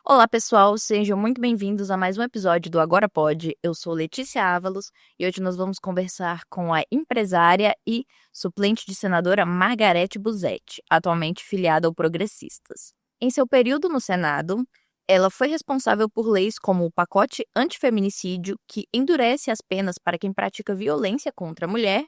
Olá, pessoal, sejam muito bem-vindos a mais um episódio do Agora Pode. Eu sou Letícia Ávalos e hoje nós vamos conversar com a empresária e suplente de senadora Margarete Busetti, atualmente filiada ao Progressistas. Em seu período no Senado, ela foi responsável por leis como o pacote antifeminicídio, que endurece as penas para quem pratica violência contra a mulher,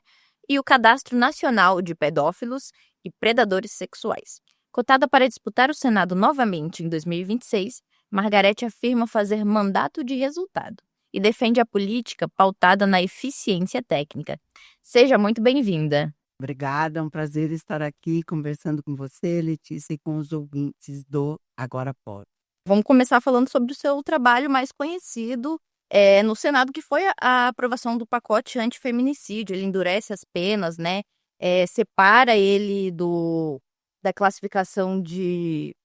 e o Cadastro Nacional de Pedófilos e Predadores Sexuais. Cotada para disputar o Senado novamente em 2026, Margarete afirma fazer mandato de resultado e defende a política pautada na eficiência técnica. Seja muito bem-vinda. Obrigada, é um prazer estar aqui conversando com você, Letícia, e com os ouvintes do Agora Pode. Vamos começar falando sobre o seu trabalho mais conhecido no Senado, que foi a aprovação do pacote antifeminicídio. Ele endurece as penas, né? Separa ele da classificação de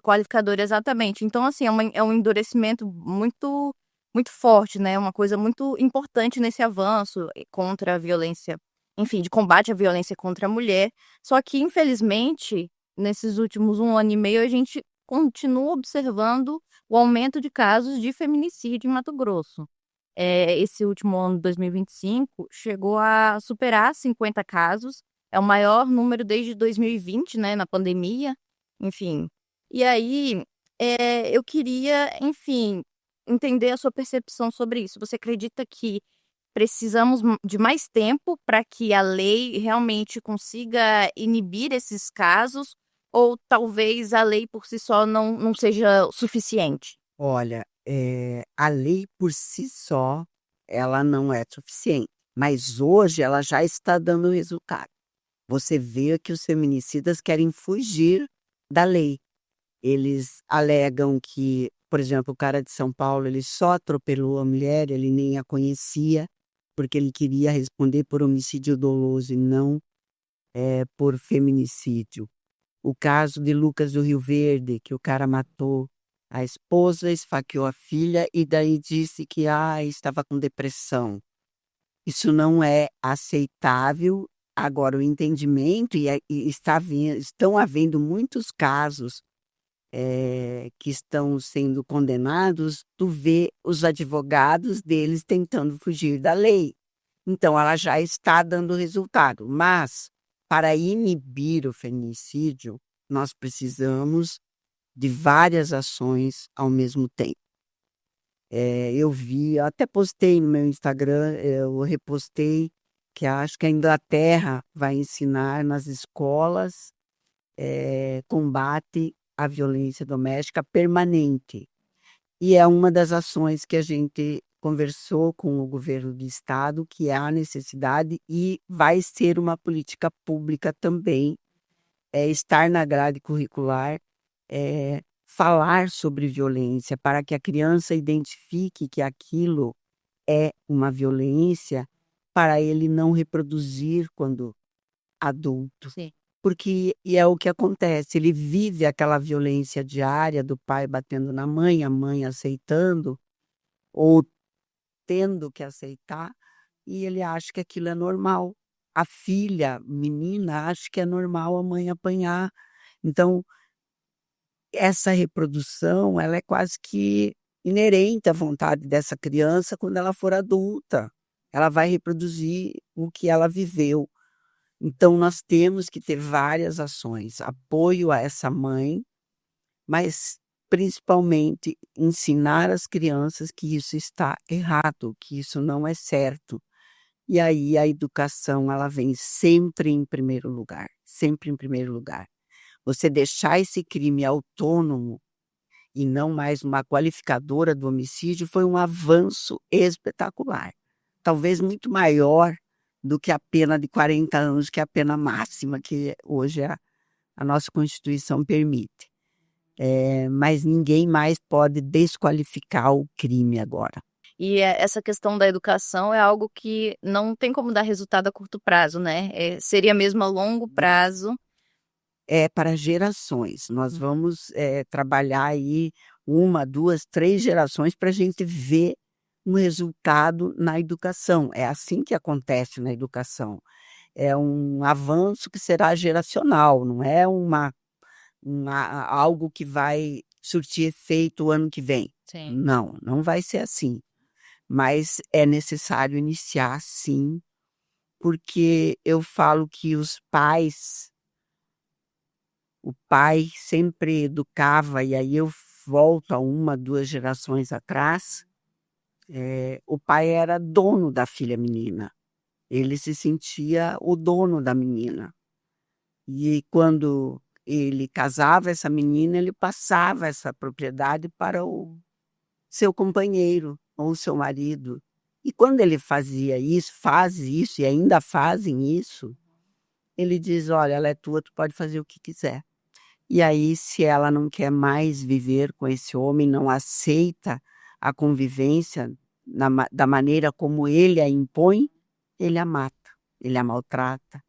qualificador, exatamente. Então, assim, é um endurecimento muito, muito forte, né? Uma coisa muito importante nesse avanço contra a violência, enfim, de combate à violência contra a mulher. Só que, infelizmente, nesses últimos 1 ano e meio, a gente continua observando o aumento de casos de feminicídio em Mato Grosso. Esse último ano, 2025, chegou a superar 50 casos. É o maior número desde 2020, né, na pandemia. Enfim, e aí, eu queria, enfim, entender a sua percepção sobre isso. Você acredita que precisamos de mais tempo para que a lei realmente consiga inibir esses casos, ou talvez a lei por si só não seja o suficiente? Olha, a lei por si só, ela não é suficiente, mas hoje ela já está dando resultado. Você vê que os feminicidas querem fugir da lei. Eles alegam que, por exemplo, o cara de São Paulo, ele só atropelou a mulher, ele nem a conhecia, porque ele queria responder por homicídio doloso e não por feminicídio. O caso de Lucas do Rio Verde, que o cara matou a esposa, esfaqueou a filha e daí disse que estava com depressão. Isso não é aceitável. Agora, o entendimento, estão havendo muitos casos que estão sendo condenados, tu vê os advogados deles tentando fugir da lei. Então, ela já está dando resultado. Mas, para inibir o feminicídio, nós precisamos de várias ações ao mesmo tempo. Eu até postei no meu Instagram, eu repostei, que acho que a Inglaterra vai ensinar nas escolas combate à violência doméstica permanente. E é uma das ações que a gente conversou com o governo do estado, que é a necessidade, e vai ser uma política pública também, estar na grade curricular, falar sobre violência, para que a criança identifique que aquilo é uma violência, para ele não reproduzir quando adulto. Sim. Porque é o que acontece, ele vive aquela violência diária do pai batendo na mãe, a mãe aceitando, ou tendo que aceitar, e ele acha que aquilo é normal. A filha, menina, acha que é normal a mãe apanhar. Então, essa reprodução, ela é quase que inerente à vontade dessa criança quando ela for adulta. Ela vai reproduzir o que ela viveu. Então, nós temos que ter várias ações, apoio a essa mãe, mas principalmente ensinar as crianças que isso está errado, que isso não é certo. E aí a educação, ela vem sempre em primeiro lugar, sempre em primeiro lugar. Você deixar esse crime autônomo e não mais uma qualificadora do homicídio foi um avanço espetacular, talvez muito maior do que a pena de 40 anos, que é a pena máxima que hoje a nossa Constituição permite. Mas ninguém mais pode desqualificar o crime agora. E essa questão da educação é algo que não tem como dar resultado a curto prazo, né? Seria mesmo a longo prazo. É para gerações. Nós vamos trabalhar aí 1, 2, 3 gerações para a gente ver um resultado na educação. É assim que acontece na educação. é um avanço que será geracional, não é algo que vai surtir efeito o ano que vem. Sim. Não, não vai ser assim. Mas é necessário iniciar, sim, porque eu falo que o pai sempre educava, e aí eu volto a 1, 2 gerações atrás, o pai era dono da filha menina. Ele se sentia o dono da menina. E quando ele casava essa menina, ele passava essa propriedade para o seu companheiro ou seu marido. E quando ele fazia isso, faz isso e ainda fazem isso, ele diz: olha, ela é tua, tu pode fazer o que quiser. E aí, se ela não quer mais viver com esse homem, não aceita a convivência da maneira como ele a impõe, ele a mata, ele a maltrata,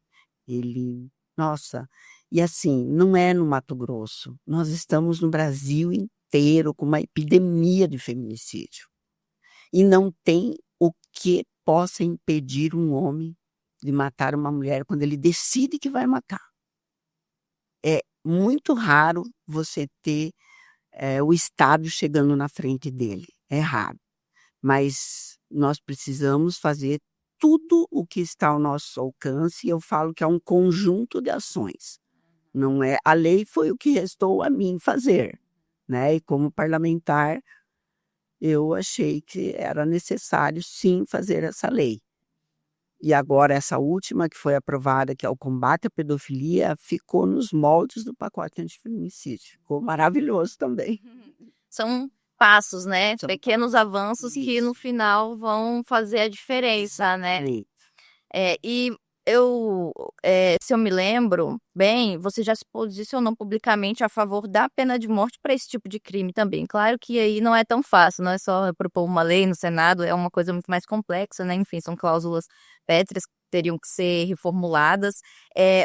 ele. Nossa, e assim, não é no Mato Grosso, nós estamos no Brasil inteiro com uma epidemia de feminicídio. E não tem o que possa impedir um homem de matar uma mulher quando ele decide que vai matar. É muito raro você ter o Estado chegando na frente dele. É raro. Mas nós precisamos fazer tudo o que está ao nosso alcance, e eu falo que é um conjunto de ações. Não é, a lei foi o que restou a mim fazer, né? E como parlamentar, eu achei que era necessário, sim, fazer essa lei. E agora essa última que foi aprovada, que é o combate à pedofilia, ficou nos moldes do pacote antifeminicídio. Ficou maravilhoso também. São passos, né? São Pequenos avanços que no Isso. final vão fazer a diferença, né? Exatamente. E se eu me lembro bem, você já se posicionou publicamente a favor da pena de morte para esse tipo de crime também. Claro que aí não é tão fácil, não é só propor uma lei no Senado, é uma coisa muito mais complexa, né? Enfim, são cláusulas pétreas que teriam que ser reformuladas.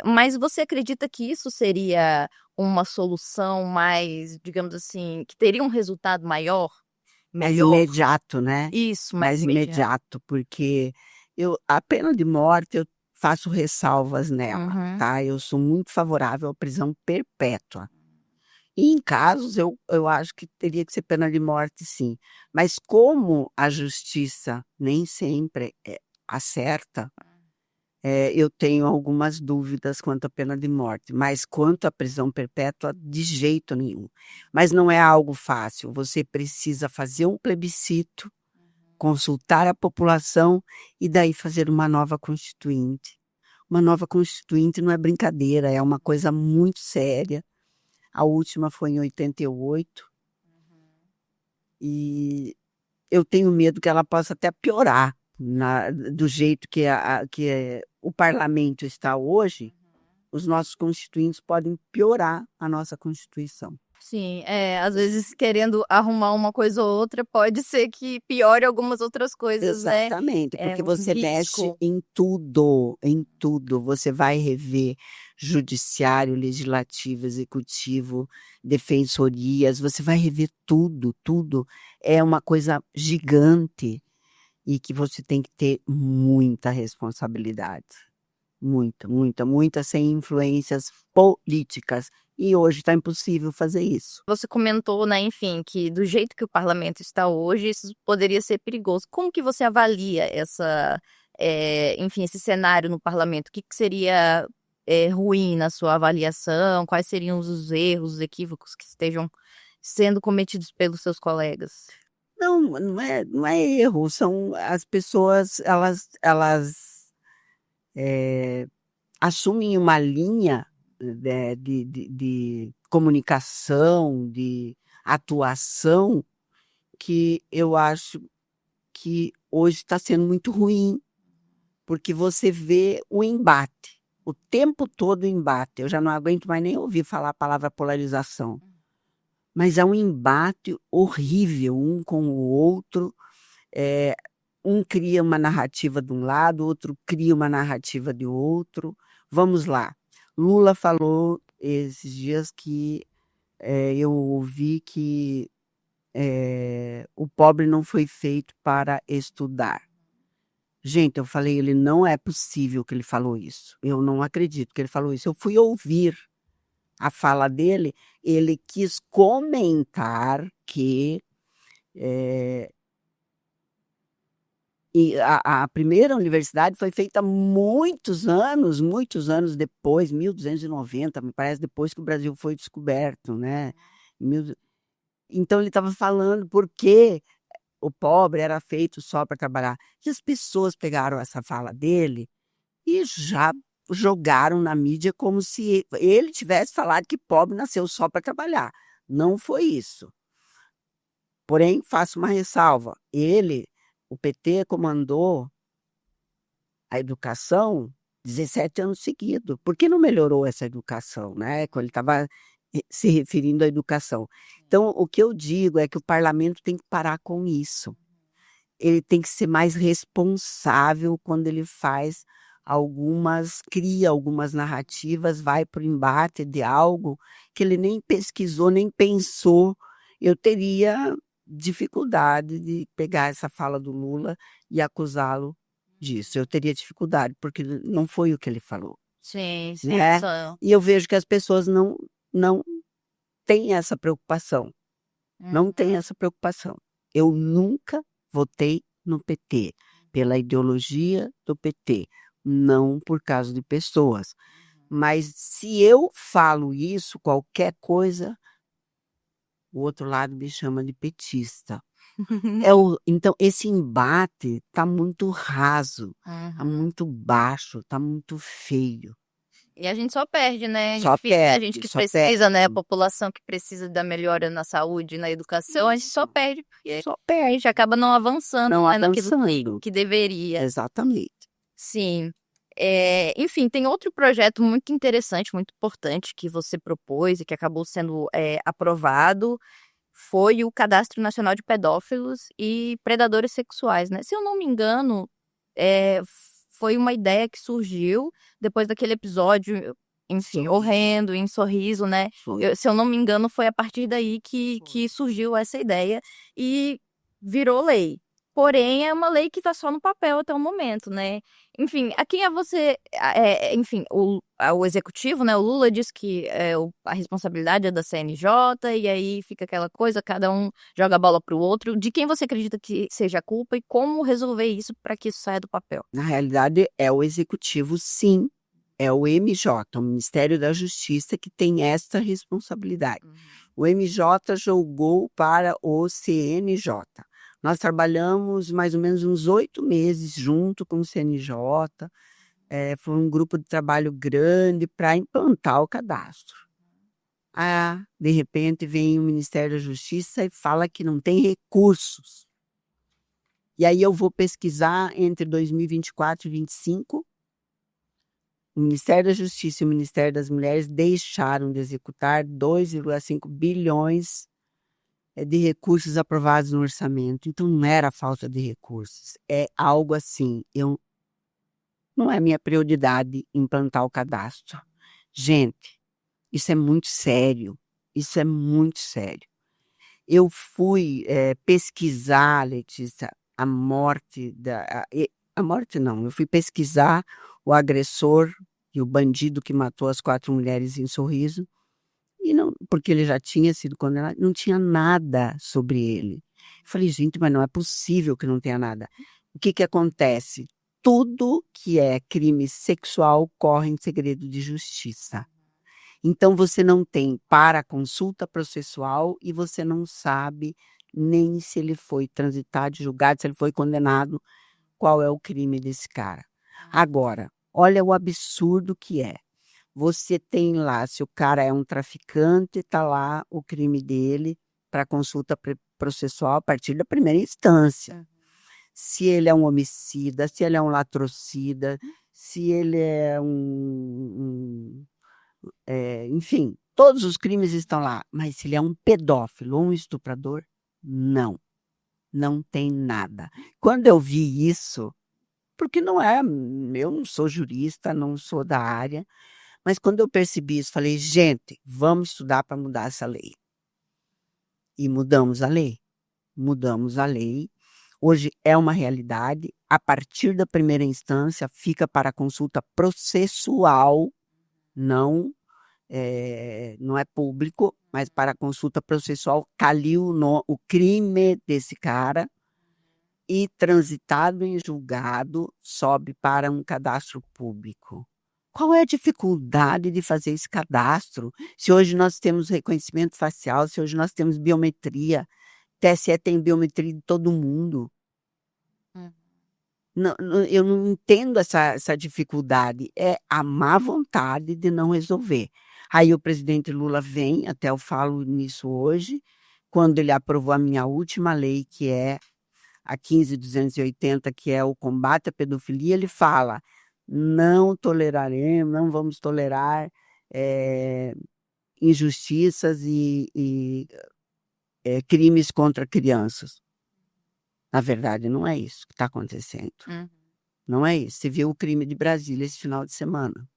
Mas você acredita que isso seria uma solução mais, digamos assim, que teria um resultado maior, Mais melhor? imediato, né? Isso, mais Mais imediato. imediato, porque a pena de morte eu faço ressalvas nela, Uhum. tá? Eu sou muito favorável à prisão perpétua. E em casos, eu acho que teria que ser pena de morte, sim. Mas como a justiça nem sempre acerta, eu tenho algumas dúvidas quanto à pena de morte, mas quanto à prisão perpétua, de jeito nenhum. Mas não é algo fácil. Você precisa fazer um plebiscito, consultar a população e daí fazer uma nova constituinte. Uma nova constituinte não é brincadeira, é uma coisa muito séria. A última foi em 88 e eu tenho medo que ela possa até piorar do jeito que o parlamento está hoje. Os nossos constituintes podem piorar a nossa Constituição. Sim, às vezes querendo arrumar uma coisa ou outra, pode ser que piore algumas outras coisas, né? Exatamente, É porque um você mexe risco. em tudo, em tudo. Você vai rever judiciário, legislativo, executivo, defensorias, você vai rever tudo, tudo. É uma coisa gigante e que você tem que ter muita responsabilidade. Muita, muita, muita, sem influências políticas. E hoje está impossível fazer isso. Você comentou, né, enfim, que do jeito que o parlamento está hoje, isso poderia ser perigoso. Como que você avalia enfim, esse cenário no parlamento? O que que seria ruim na sua avaliação? Quais seriam os erros, os equívocos que estejam sendo cometidos pelos seus colegas? Não, não é erro, são as pessoas, elas assumem uma linha, de comunicação, de atuação, que eu acho que hoje está sendo muito ruim, porque você vê o embate, o tempo todo o embate. Eu já não aguento mais nem ouvir falar a palavra polarização, mas é um embate horrível um com o outro. É, um cria uma narrativa de um lado, outro cria uma narrativa de outro. Vamos lá. Lula falou esses dias que eu ouvi que o pobre não foi feito para estudar. Gente, eu falei, ele não é possível que ele falou isso. Eu não acredito que ele falou isso. Eu fui ouvir a fala dele, ele quis comentar que a primeira universidade foi feita muitos anos depois, 1290, me parece, depois que o Brasil foi descoberto, né? Mil- Então ele estava falando por que o pobre era feito só para trabalhar. E as pessoas pegaram essa fala dele e já jogaram na mídia como se ele tivesse falado que pobre nasceu só para trabalhar. Não foi isso. Porém, faço uma ressalva. O PT comandou a educação 17 anos seguidos. Por que não melhorou essa educação, né? Quando ele estava se referindo à educação. Então, o que eu digo é que o parlamento tem que parar com isso. Ele tem que ser mais responsável quando ele cria algumas narrativas, vai para o embate de algo que ele nem pesquisou, nem pensou. Eu teria dificuldade de pegar essa fala do Lula e acusá-lo disso. Eu teria dificuldade, porque não foi o que ele falou, Sim, sim. né? E eu vejo que as pessoas não têm essa preocupação. Não têm essa preocupação. Eu nunca votei no PT, pela ideologia do PT, não por causa de pessoas. Mas se eu falo isso, qualquer coisa, o outro lado me chama de petista. Então, esse embate está muito raso, está muito baixo, está muito feio. E a gente só perde, né? Só Enfim, a gente perde, que só precisa, né? A perde. população que precisa da melhora na saúde, na educação, a gente só perde, porque Só a perde. gente acaba não avançando, Não né, naquilo avançando. que deveria. Exatamente. Sim. Enfim, tem outro projeto muito interessante, muito importante que você propôs e que acabou sendo aprovado, foi o Cadastro Nacional de Pedófilos e Predadores Sexuais, né? Se eu não me engano, é, foi uma ideia que surgiu depois daquele episódio, enfim, Sorriso. horrendo, em Sorriso, né? Foi. Se eu não me engano, foi a partir daí que surgiu essa ideia e virou lei. Porém, é uma lei que está só no papel até o momento, né? Enfim, a quem é você. Enfim, o executivo, né? O Lula disse que a responsabilidade é da CNJ, e aí fica aquela coisa, cada um joga a bola pro outro. De quem você acredita que seja a culpa e como resolver isso para que isso saia do papel? Na realidade, é o executivo, sim, é o MJ, o Ministério da Justiça, que tem esta responsabilidade. O MJ jogou para o CNJ. Nós trabalhamos mais ou menos uns 8 meses junto com o CNJ. Foi um grupo de trabalho grande para implantar o cadastro. De repente, vem o Ministério da Justiça e fala que não tem recursos. E aí eu vou pesquisar entre 2024 e 2025. O Ministério da Justiça e o Ministério das Mulheres deixaram de executar 2,5 bilhões de recursos aprovados no orçamento. Então, não era falta de recursos. É algo assim. Não é minha prioridade implantar o cadastro. Gente, isso é muito sério. Isso é muito sério. Eu fui pesquisar, Letícia, a morte a morte não, eu fui pesquisar o agressor e o bandido que matou as 4 mulheres em Sorriso, e não, porque ele já tinha sido condenado, não tinha nada sobre ele. Eu falei, gente, mas não é possível que não tenha nada. O que acontece? Tudo que é crime sexual corre em segredo de justiça. Então, você não tem para consulta processual e você não sabe nem se ele foi transitado, julgado, se ele foi condenado, qual é o crime desse cara. Agora, olha o absurdo que é. Você tem lá, se o cara é um traficante, está lá o crime dele para consulta processual a partir da primeira instância. Se ele é um homicida, se ele é um latrocida, se ele é enfim, todos os crimes estão lá. Mas se ele é um pedófilo ou um estuprador, não. Não tem nada. Quando eu vi isso, porque eu não sou jurista, não sou da área, mas quando eu percebi isso, falei, gente, vamos estudar para mudar essa lei. E mudamos a lei. Mudamos a lei. hoje é uma realidade. A partir da primeira instância, fica para consulta processual, não não é público, mas para consulta processual, caliu o crime desse cara e transitado em julgado, sobe para um cadastro público. Qual é a dificuldade de fazer esse cadastro? Se hoje nós temos reconhecimento facial, se hoje nós temos biometria, TSE tem biometria de todo mundo. Eu não entendo essa dificuldade. É a má vontade de não resolver. Aí o presidente Lula vem, até eu falo nisso hoje, quando ele aprovou a minha última lei, que é a 15.280, que é o combate à pedofilia, ele fala: não toleraremos, não vamos tolerar injustiças e crimes contra crianças. Na verdade, não é isso que está acontecendo. Não é isso. Você viu o crime de Brasília esse final de semana.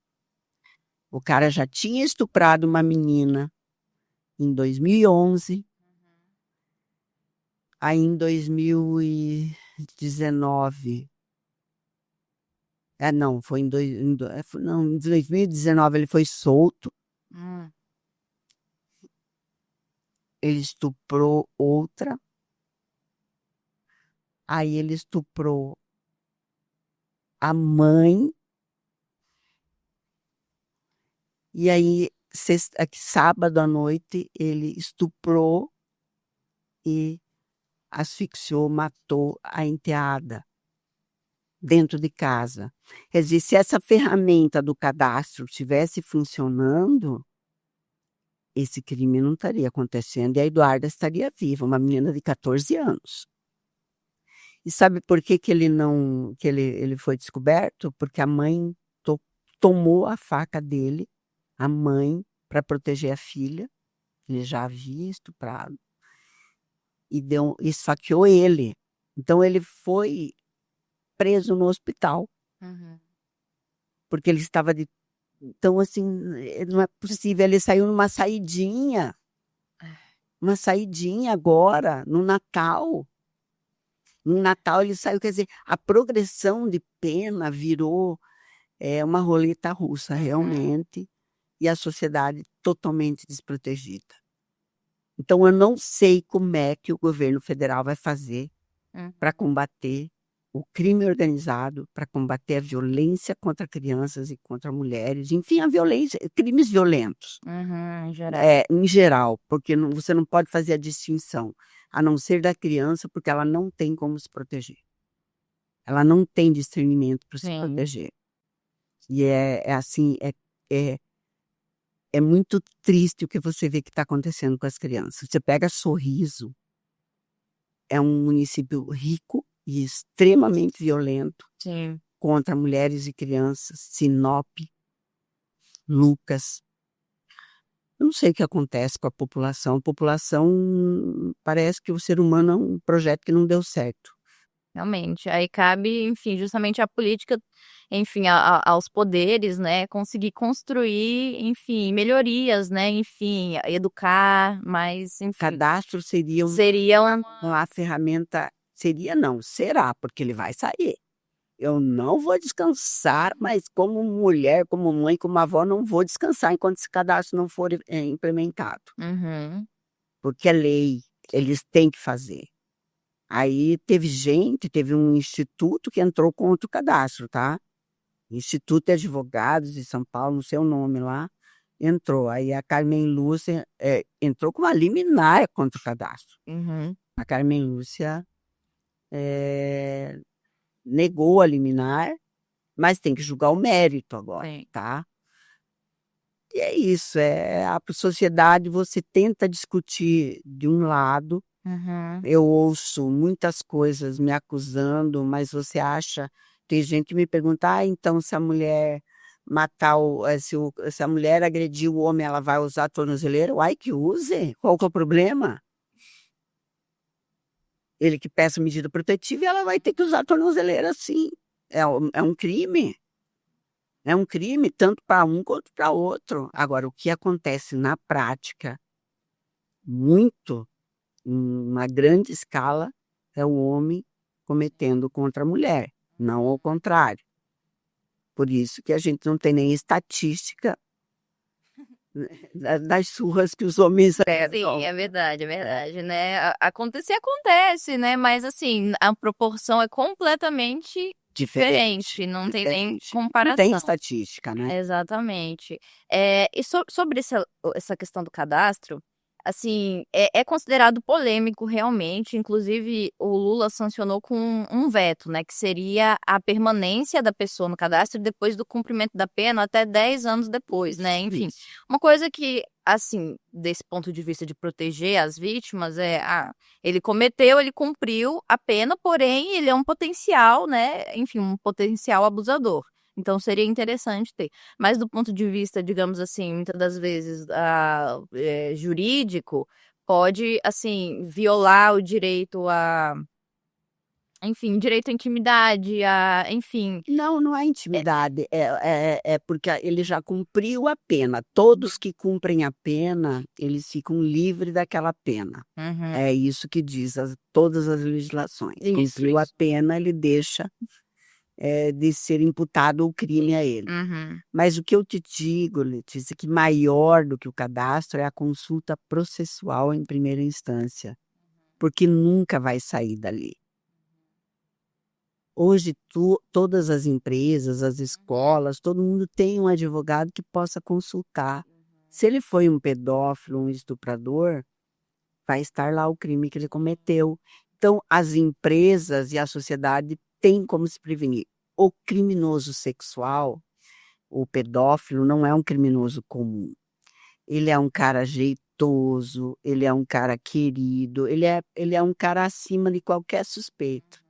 O cara já tinha estuprado uma menina em 2011. Aí em 2019... não, foi em 2019 ele foi solto. Ele estuprou outra. Aí ele estuprou a mãe. E aí, sábado à noite, ele estuprou e asfixiou, matou a enteada dentro de casa. Quer dizer, se essa ferramenta do cadastro estivesse funcionando, esse crime não estaria acontecendo e a Eduarda estaria viva, uma menina de 14 anos. E sabe por que ele foi descoberto? Porque a mãe tomou a faca dele, a mãe, para proteger a filha. Ele já havia estuprado e esfaqueou ele. Então ele foi preso no hospital. Porque ele estava de... Então, assim, não é possível. Ele saiu numa saidinha. Uma saidinha agora, no Natal. No Natal ele saiu, quer dizer, a progressão de pena virou uma roleta russa, realmente, e a sociedade totalmente desprotegida. Então, eu não sei como é que o governo federal vai fazer para combater o crime organizado, para combater a violência contra crianças e contra mulheres, enfim, a violência, crimes violentos. Em geral. Em geral, porque você não pode fazer a distinção, a não ser da criança, porque ela não tem como se proteger. Ela não tem discernimento para se proteger. E é muito triste o que você vê que está acontecendo com as crianças. Você pega Sorriso, é um município rico e extremamente violento contra mulheres e crianças. Sinop, Lucas. Eu não sei o que acontece com a população. A população parece que o ser humano é um projeto que não deu certo. Realmente. Aí cabe, enfim, justamente a política, enfim, aos poderes, né, conseguir construir, enfim, melhorias, né, enfim, educar, mas, enfim. Cadastro seria uma ferramenta, será, porque ele vai sair. Eu não vou descansar, mas como mulher, como mãe, como avó, não vou descansar enquanto esse cadastro não for implementado. Porque é lei, eles têm que fazer. Aí teve um instituto que entrou contra o cadastro, tá? Instituto de Advogados de São Paulo, não sei o nome lá, entrou. Aí a Carmen Lúcia entrou com uma liminar contra o cadastro. A Carmen Lúcia negou a liminar, mas tem que julgar o mérito agora, tá? E é isso, a sociedade você tenta discutir de um lado. Eu ouço muitas coisas me acusando, mas você acha... Tem gente que me pergunta, então se a mulher se a mulher agredir o homem, ela vai usar a tornozeleira? Uai, que use, qual que é o problema? Ele que peça medida protetiva, ela vai ter que usar a tornozeleira, sim. É um crime. É um crime, tanto para um quanto para outro. Agora, o que acontece na prática, muito, em uma grande escala, é o homem cometendo contra a mulher, não ao contrário. Por isso que a gente não tem nem estatística das surras que os homens Sim, levam. é verdade, né? Acontecer acontece, né? Mas assim, a proporção é completamente diferente, não tem nem Diferente. Não tem comparação. estatística, né? Exatamente. E sobre essa questão do cadastro, assim, é considerado polêmico realmente. Inclusive, o Lula sancionou com um veto, né? Que seria a permanência da pessoa no cadastro depois do cumprimento da pena até 10 anos depois, né? Enfim, Isso. uma coisa que, assim, desse ponto de vista de proteger as vítimas, ele cometeu, ele cumpriu a pena, porém, ele é um potencial, né? Enfim, um potencial abusador. Então, seria interessante ter. Mas do ponto de vista, digamos assim, muitas das vezes, jurídico, pode, assim, violar o direito enfim, direito à intimidade, enfim. Não é intimidade, é porque ele já cumpriu a pena. Todos que cumprem a pena, eles ficam livres daquela pena. Uhum. É isso que diz todas as legislações. Cumpriu a pena, ele deixa de ser imputado o crime a ele. Uhum. Mas o que eu te digo, Letícia, que maior do que o cadastro é a consulta processual em primeira instância, porque nunca vai sair dali. Hoje, todas as empresas, as escolas, todo mundo tem um advogado que possa consultar. Se ele foi um pedófilo, um estuprador, vai estar lá o crime que ele cometeu. Então, as empresas e a sociedade têm como se prevenir. O criminoso sexual, o pedófilo, não é um criminoso comum. Ele é um cara jeitoso, ele é um cara querido, ele é um cara acima de qualquer suspeito.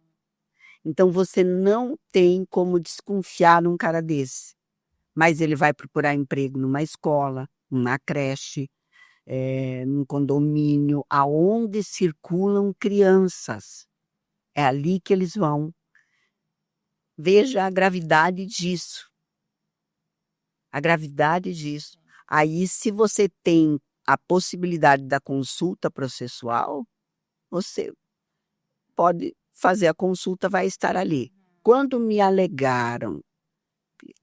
Então, você não tem como desconfiar num cara desse. Mas ele vai procurar emprego numa escola, numa creche, num condomínio, aonde circulam crianças. É ali que eles vão. Veja a gravidade disso. A gravidade disso. Aí, se você tem a possibilidade da consulta processual, você pode fazer a consulta, vai estar ali. Quando me alegaram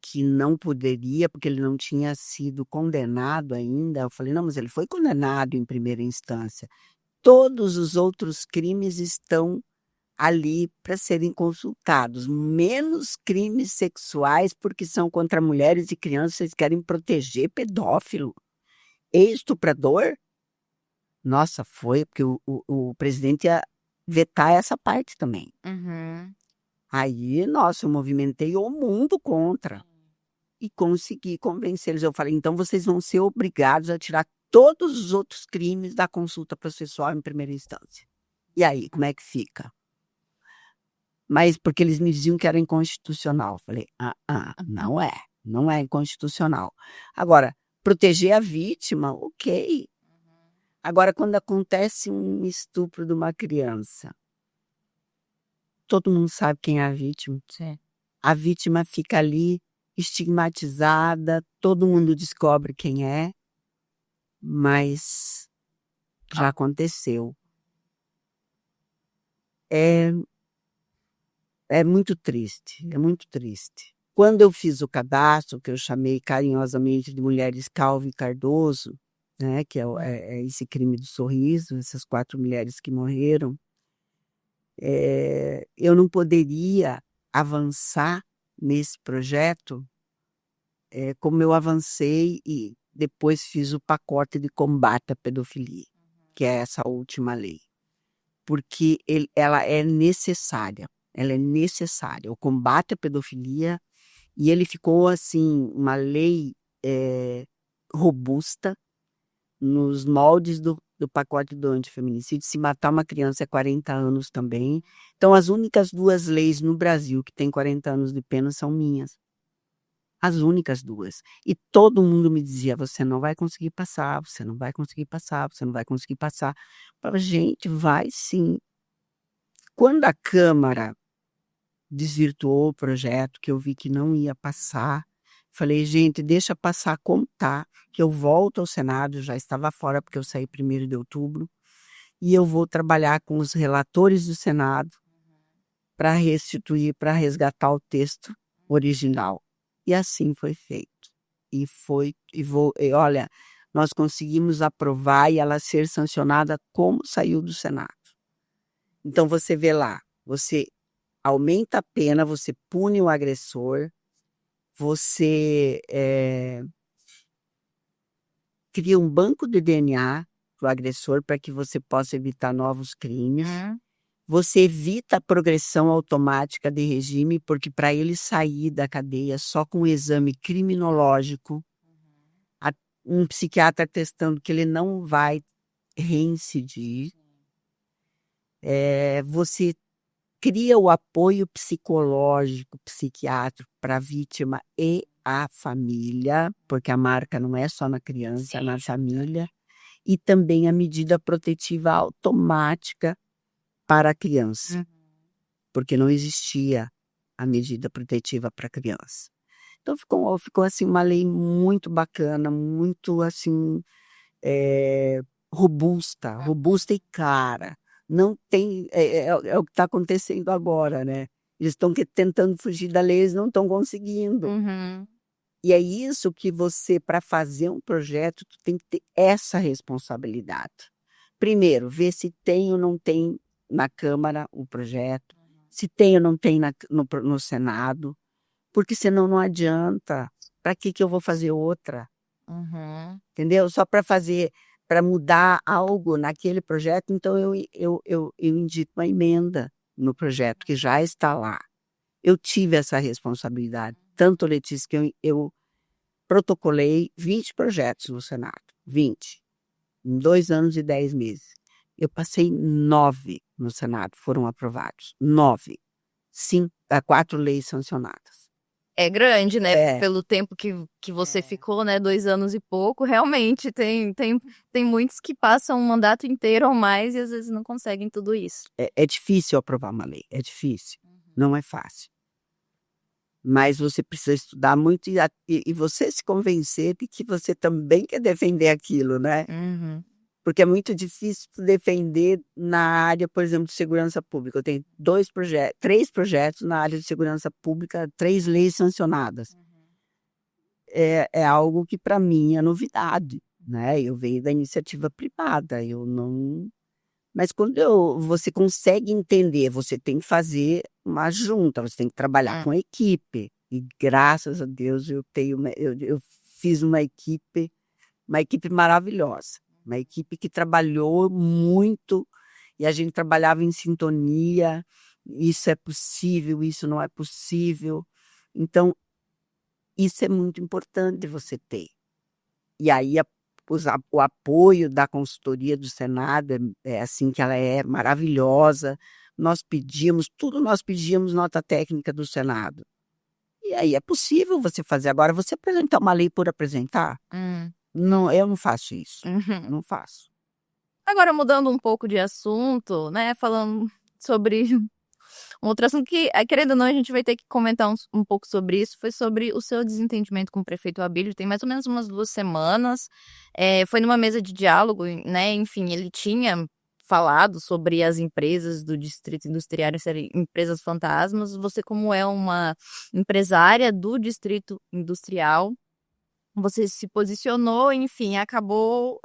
que não poderia, porque ele não tinha sido condenado ainda, eu falei, não, mas ele foi condenado em primeira instância. Todos os outros crimes estão ali para serem consultados, menos crimes sexuais, porque são contra mulheres e crianças, eles querem proteger pedófilo. Estuprador? Nossa, foi, porque o presidente ia vetar essa parte também. Uhum. Aí, nossa, eu movimentei o mundo contra e consegui convencê-los. Eu falei, então vocês vão ser obrigados a tirar todos os outros crimes da consulta processual em primeira instância. E aí, como é que fica? Mas porque eles me diziam que era inconstitucional. Falei, não é inconstitucional. Agora, proteger a vítima, ok. Agora, quando acontece um estupro de uma criança, todo mundo sabe quem é a vítima. Sim. A vítima fica ali estigmatizada, todo mundo descobre quem é, mas já aconteceu. É muito triste, é muito triste. Quando eu fiz o cadastro, que eu chamei carinhosamente de Mulheres Calvo e Cardoso, né, que é esse crime do sorriso, essas 4 mulheres que morreram, eu não poderia avançar nesse projeto como eu avancei e depois fiz o pacote de combate à pedofilia, que é essa última lei, porque ela é necessária. Ela é necessária. O combate à pedofilia, e ele ficou assim, uma lei robusta, nos moldes do pacote do antifeminicídio. Se matar uma criança é 40 anos também. Então, as únicas 2 leis no Brasil que têm 40 anos de pena são minhas. As únicas 2. E todo mundo me dizia, você não vai conseguir passar, você não vai conseguir passar, você não vai conseguir passar. Eu falava, gente, vai sim. Quando a Câmara desvirtuou o projeto, que eu vi que não ia passar, falei, gente, deixa passar como tá, que eu volto ao Senado, já estava fora porque eu saí 1º de outubro, e eu vou trabalhar com os relatores do Senado para restituir, para resgatar o texto original. E assim foi feito. Olha, nós conseguimos aprovar e ela ser sancionada como saiu do Senado. Então você vê lá, você aumenta a pena, você pune o agressor, você cria um banco de DNA do agressor para que você possa evitar novos crimes. Você evita a progressão automática de regime, porque para ele sair da cadeia só com o exame criminológico, um psiquiatra testando que ele não vai reincidir, você cria o apoio psicológico, psiquiátrico para a vítima e a família, porque a marca não é só na criança, é na família, e também a medida protetiva automática para a criança, porque não existia a medida protetiva para a criança. Então ficou assim uma lei muito bacana, muito assim robusta e clara. Não tem é o que está acontecendo agora, né? Eles estão tentando fugir da lei, eles não estão conseguindo. E é isso que você, para fazer um projeto, tu tem que ter essa responsabilidade. Primeiro, ver se tem ou não tem na Câmara o projeto, se tem ou não tem no Senado, porque senão não adianta. Para que eu vou fazer outra? Entendeu? Só para mudar algo naquele projeto, então eu indico uma emenda no projeto que já está lá. Eu tive essa responsabilidade. Tanto, Letícia, que eu protocolei 20 projetos no Senado. 20. Em 2 anos e 10 meses. Eu passei 9 no Senado, foram aprovados. 9. 4 leis sancionadas. É grande, né? Pelo tempo que você ficou, né? 2 anos e pouco. Realmente, tem muitos que passam um mandato inteiro ou mais e às vezes não conseguem tudo isso. É difícil aprovar uma lei, é difícil. Não é fácil. Mas você precisa estudar muito e você se convencer de que você também quer defender aquilo, né? Porque é muito difícil defender na área, por exemplo, de segurança pública. Eu tenho 3 projetos na área de segurança pública, 3 leis sancionadas. É algo que para mim é novidade, né? Eu venho da iniciativa privada, eu não... Mas quando você consegue entender, você tem que fazer uma junta, você tem que trabalhar com a equipe. E graças a Deus eu fiz uma equipe maravilhosa. Uma equipe que trabalhou muito e a gente trabalhava em sintonia. Isso é possível, isso não é possível. Então, isso é muito importante você ter. E aí o apoio da consultoria do Senado é assim que ela é maravilhosa. Nós pedimos nota técnica do Senado. E aí é possível você fazer. Agora, você apresentar uma lei por apresentar? Não, eu não faço isso. Não faço. Agora, mudando um pouco de assunto, né? Falando sobre um outro assunto que, querendo ou não, a gente vai ter que comentar um pouco sobre isso. Foi sobre o seu desentendimento com o prefeito Abílio. Tem mais ou menos umas 2 semanas. Foi numa mesa de diálogo, né? Enfim, ele tinha falado sobre as empresas do Distrito Industriário serem empresas fantasmas. Você, como é uma empresária do Distrito Industrial, você se posicionou, enfim, acabou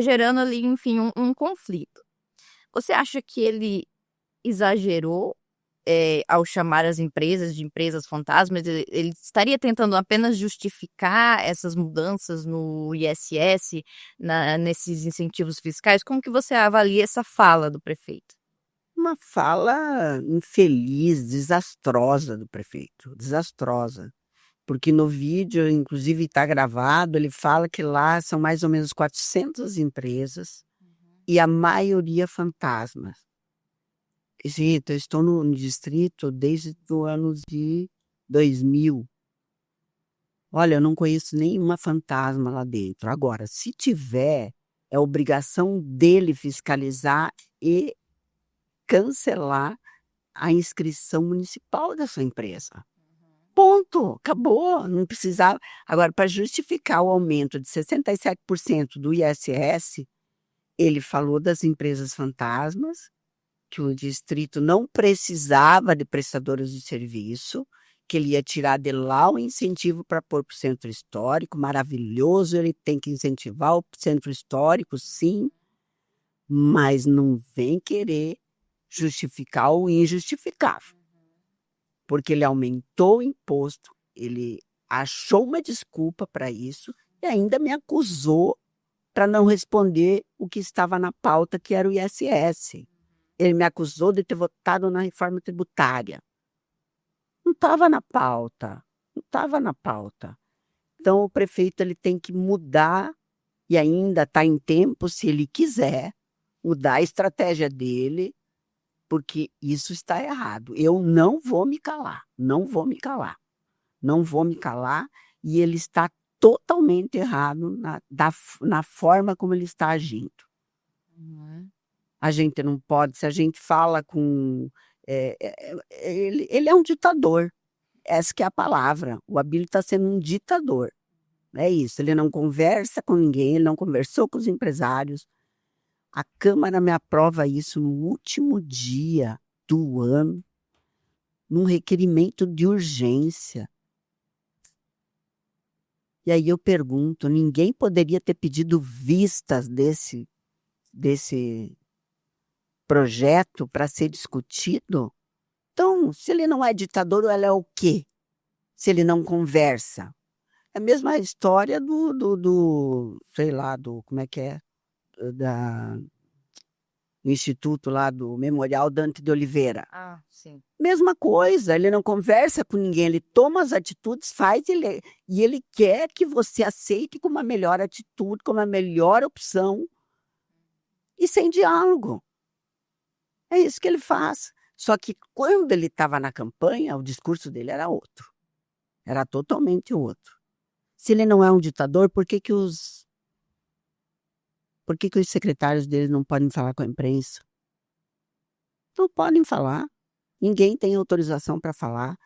gerando ali, enfim, um conflito. Você acha que ele exagerou ao chamar as empresas de empresas fantasmas? Ele estaria tentando apenas justificar essas mudanças no ISS, nesses incentivos fiscais? Como que você avalia essa fala do prefeito? Uma fala infeliz, desastrosa do prefeito, desastrosa. Porque no vídeo, inclusive está gravado, ele fala que lá são mais ou menos 400 empresas e a maioria fantasmas. Gente, eu estou no distrito desde o ano de 2000. Olha, eu não conheço nenhuma fantasma lá dentro. Agora, se tiver, é obrigação dele fiscalizar e cancelar a inscrição municipal dessa empresa. Ponto, acabou, não precisava. Agora, para justificar o aumento de 67% do ISS, ele falou das empresas fantasmas que o distrito não precisava de prestadores de serviço, que ele ia tirar de lá o incentivo para pôr para o centro histórico, maravilhoso, ele tem que incentivar o centro histórico, sim, mas não vem querer justificar o injustificável, porque ele aumentou o imposto, ele achou uma desculpa para isso e ainda me acusou para não responder o que estava na pauta, que era o ISS. Ele me acusou de ter votado na reforma tributária. Não estava na pauta, não estava na pauta. Então, o prefeito ele tem que mudar, e ainda está em tempo, se ele quiser, mudar a estratégia dele, porque isso está errado. Eu não vou me calar, não vou me calar, não vou me calar, e ele está totalmente errado na forma como ele está agindo. Uhum. A gente não pode, se a gente fala com... ele é um ditador, essa que é a palavra. O Abílio está sendo um ditador. É isso, ele não conversa com ninguém, ele não conversou com os empresários. A Câmara me aprova isso no último dia do ano, num requerimento de urgência. E aí eu pergunto, ninguém poderia ter pedido vistas desse projeto para ser discutido? Então, se ele não é ditador, ele é o quê? Se ele não conversa? É a mesma história sei lá, como é que é? Do Instituto lá, do Memorial Dante de Oliveira. Ah, sim. Mesma coisa, ele não conversa com ninguém, ele toma as atitudes, faz, e ele quer que você aceite como a melhor atitude, como a melhor opção, e sem diálogo. É isso que ele faz. Só que quando ele estava na campanha, o discurso dele era outro. Era totalmente outro. Se ele não é um ditador, por que que os secretários dele não podem falar com a imprensa? Não podem falar. Ninguém tem autorização para falar.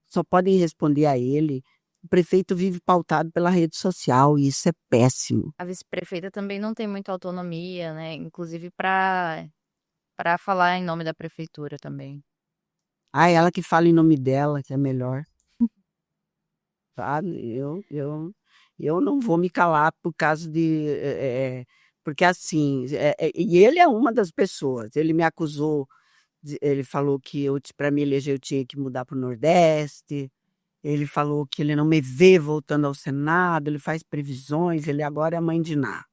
Só podem responder a ele. O prefeito vive pautado pela rede social e isso é péssimo. A vice-prefeita também não tem muita autonomia, né? Inclusive para falar em nome da prefeitura também. Ah, ela que fala em nome dela, que é melhor. Sabe? Eu não vou me calar por causa de... porque assim, e ele é uma das pessoas. Ele me acusou, ele falou que para me eleger eu tinha que mudar para o Nordeste. Ele falou que ele não me vê voltando ao Senado, ele faz previsões, ele agora é a mãe de Ná.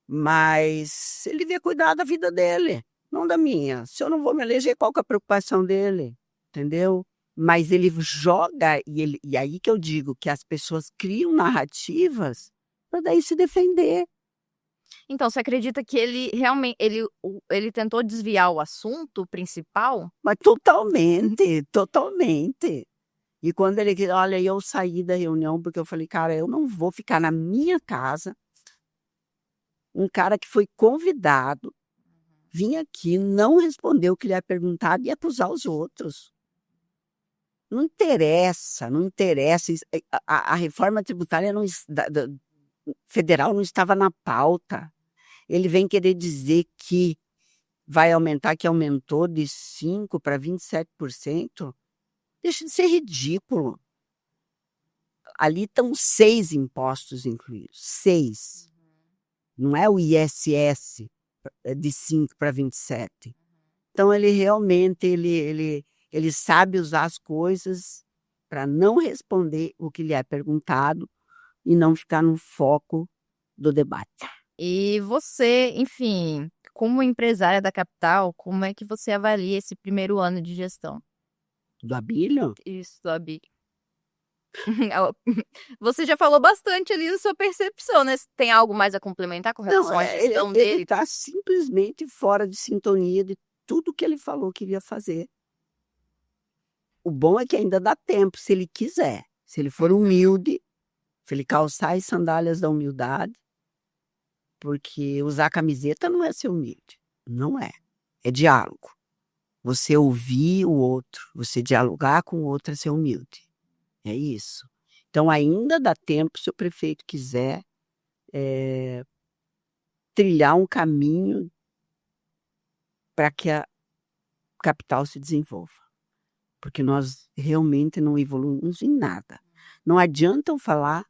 Mas ele devia cuidar da vida dele, não da minha. Se eu não vou me eleger, qual que é a preocupação dele? Entendeu? Mas ele joga, e aí que eu digo que as pessoas criam narrativas para daí se defender. Então, você acredita que ele realmente ele tentou desviar o assunto principal? Mas totalmente, totalmente. E quando ele disse, olha, eu saí da reunião porque eu falei, cara, eu não vou ficar na minha casa. Um cara que foi convidado, vinha aqui, não respondeu o que lhe é perguntado e acusar os outros. Não interessa, não interessa. A reforma tributária federal não estava na pauta. Ele vem querer dizer que vai aumentar, que aumentou de 5% para 27%. Deixa de ser ridículo. Ali estão 6 impostos incluídos. 6. Não é o ISS de 5 para 27. Então, ele realmente ele sabe usar as coisas para não responder o que lhe é perguntado e não ficar no foco do debate. E você, enfim, como empresária da capital, como é que você avalia esse primeiro ano de gestão? Do Abílio? Isso, do Abílio. Você já falou bastante ali da sua percepção, né? Tem algo mais a complementar com Não, relação à gestão ele dele? está simplesmente fora de sintonia de tudo que ele falou que iria fazer. O bom é que ainda dá tempo, se ele quiser. Se ele for humilde, se ele calçar as sandálias da humildade, porque usar camiseta não é ser humilde. Não é. É diálogo. Você ouvir o outro, você dialogar com o outro é ser humilde. É isso. Então, ainda dá tempo, se o prefeito quiser, trilhar um caminho para que a capital se desenvolva. Porque nós realmente não evoluímos em nada. Não adianta falar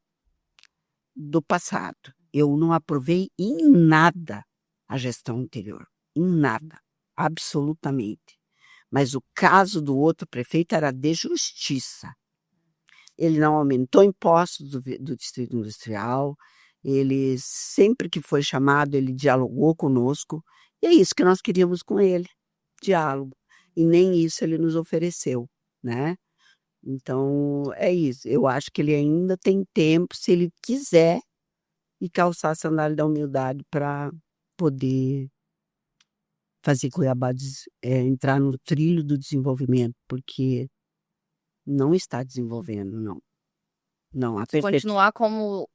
do passado. Eu não aprovei em nada a gestão anterior. Em nada. Absolutamente. Mas o caso do outro prefeito era de justiça. Ele não aumentou impostos do Distrito Industrial. Ele, sempre que foi chamado, ele dialogou conosco. E é isso que nós queríamos com ele. Diálogo. E nem isso ele nos ofereceu, né? Então, é isso. Eu acho que ele ainda tem tempo, se ele quiser, e calçar a sandália da humildade para poder fazer Cuiabá entrar no trilho do desenvolvimento, porque não está desenvolvendo, não. Não, a Continuar Eu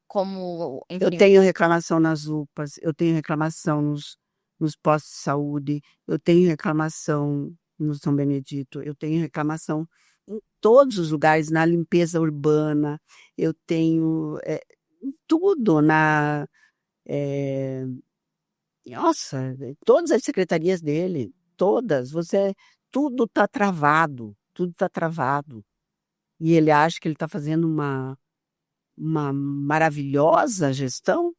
enfim, tenho reclamação nas UPAs, eu tenho reclamação nos postos de saúde, eu tenho reclamação no São Benedito, eu tenho reclamação em todos os lugares, na limpeza urbana, eu tenho em tudo, nossa, todas as secretarias dele, todas, tudo está travado, tudo está travado. E ele acha que ele está fazendo uma maravilhosa gestão.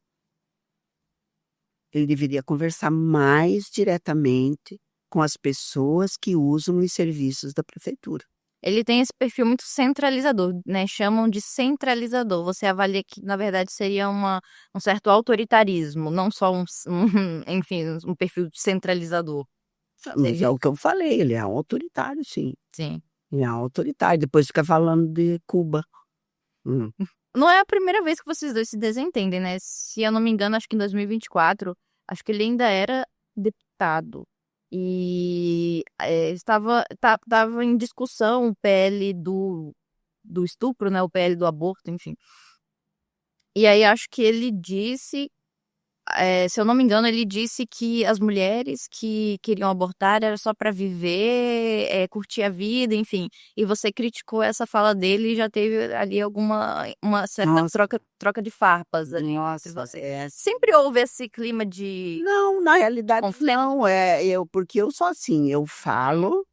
Ele deveria conversar mais diretamente com as pessoas que usam os serviços da prefeitura. ele tem esse perfil muito centralizador, né? Chamam de centralizador. Você avalia que, na verdade, seria um certo autoritarismo, não só enfim, um perfil centralizador. Mas é o que eu falei, ele é um autoritário, sim. Sim. Ele é um autoritário. Depois fica falando de Cuba. Não é a primeira vez que vocês dois se desentendem, né? Se eu não me engano, acho que em 2024, acho que ele ainda era deputado. E estava em discussão o PL do estupro, né? O PL do aborto, enfim. E aí acho que ele disse, se eu não me engano, ele disse que as mulheres que queriam abortar era só para viver, curtir a vida, enfim. E você criticou essa fala dele e já teve ali uma certa Nossa, troca de farpas ali entre nossa, vocês. Sempre houve esse clima de Não, na realidade conflito. não, porque eu sou assim, eu falo,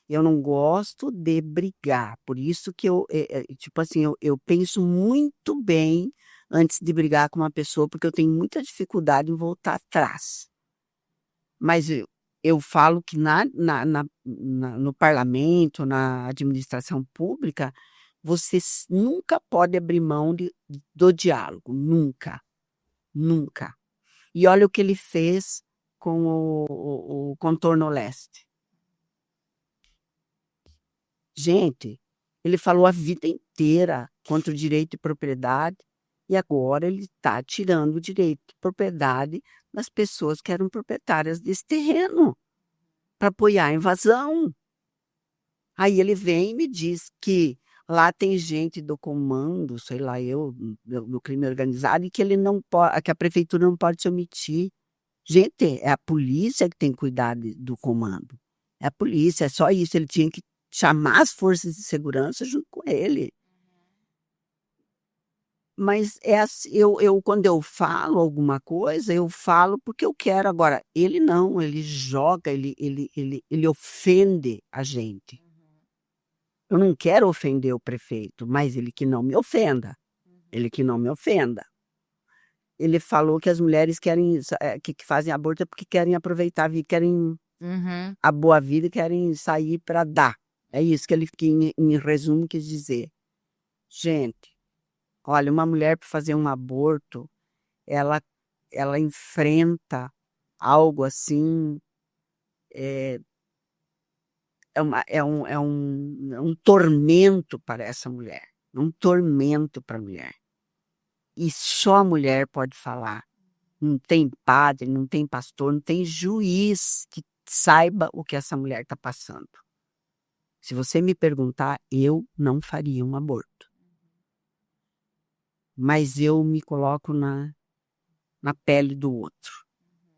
eu não gosto de brigar, por isso que tipo assim, eu penso muito bem antes de brigar com uma pessoa, porque eu tenho muita dificuldade em voltar atrás. Mas eu falo que no parlamento, na administração pública, você nunca pode abrir mão do diálogo, nunca, nunca. E olha o que ele fez com o contorno leste. Gente, ele falou a vida inteira contra o direito de propriedade e agora ele está tirando o direito de propriedade das pessoas que eram proprietárias desse terreno para apoiar a invasão. Aí ele vem e me diz que lá tem gente do comando, sei lá, do crime organizado, e que ele não pode, que a prefeitura não pode se omitir. Gente, é a polícia que tem que cuidar do comando. É a polícia, é só isso. Ele tinha que chamar as forças de segurança junto com ele. Mas quando eu falo alguma coisa, eu falo porque eu quero. Agora, ele não, ele joga, ele ofende a gente. Eu não quero ofender o prefeito, mas ele que não me ofenda. Ele que não me ofenda. Ele falou que as mulheres que fazem aborto é porque querem aproveitar a vida, querem a boa vida e querem sair para dar. É isso que ele, em resumo, quis dizer. Gente, olha, uma mulher para fazer um aborto, ela enfrenta algo assim, é um tormento para essa mulher, um tormento para a mulher. E só a mulher pode falar. Não tem padre, não tem pastor, não tem juiz que saiba o que essa mulher está passando. Se você me perguntar, eu não faria um aborto. Mas eu me coloco na pele do outro,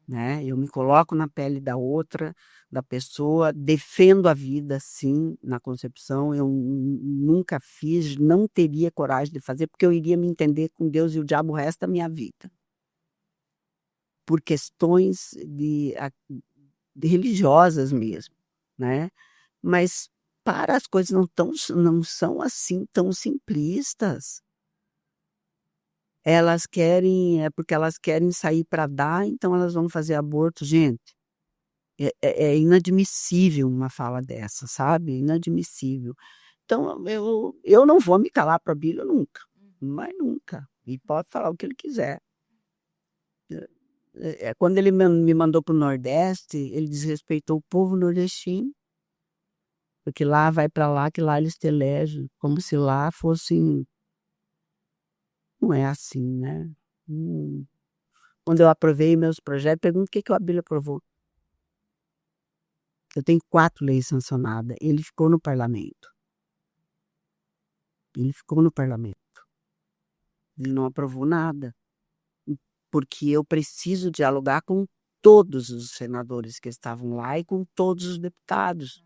né? Eu me coloco na pele da pessoa, defendo a vida, sim, na concepção. Eu nunca fiz, não teria coragem de fazer, porque eu iria me entender com Deus e o diabo o resto da minha vida. Por questões religiosas mesmo, né? Mas para as coisas não são assim tão simplistas. Elas querem, é porque elas querem sair para dar, então elas vão fazer aborto. Gente, é inadmissível uma fala dessa, sabe? Inadmissível. Então, eu não vou me calar para a Bíblia nunca, mas nunca. E pode falar o que ele quiser. Quando ele me mandou para o Nordeste, ele desrespeitou o povo nordestino, porque lá vai para lá, que lá eles te elegem, como se lá fossem. Não é assim, né? Quando eu aprovei meus projetos, pergunto o que a Bíblia aprovou. Eu tenho 4 leis sancionadas. Ele ficou no parlamento. Ele ficou no parlamento. Ele não aprovou nada. Porque eu preciso dialogar com todos os senadores que estavam lá e com todos os deputados,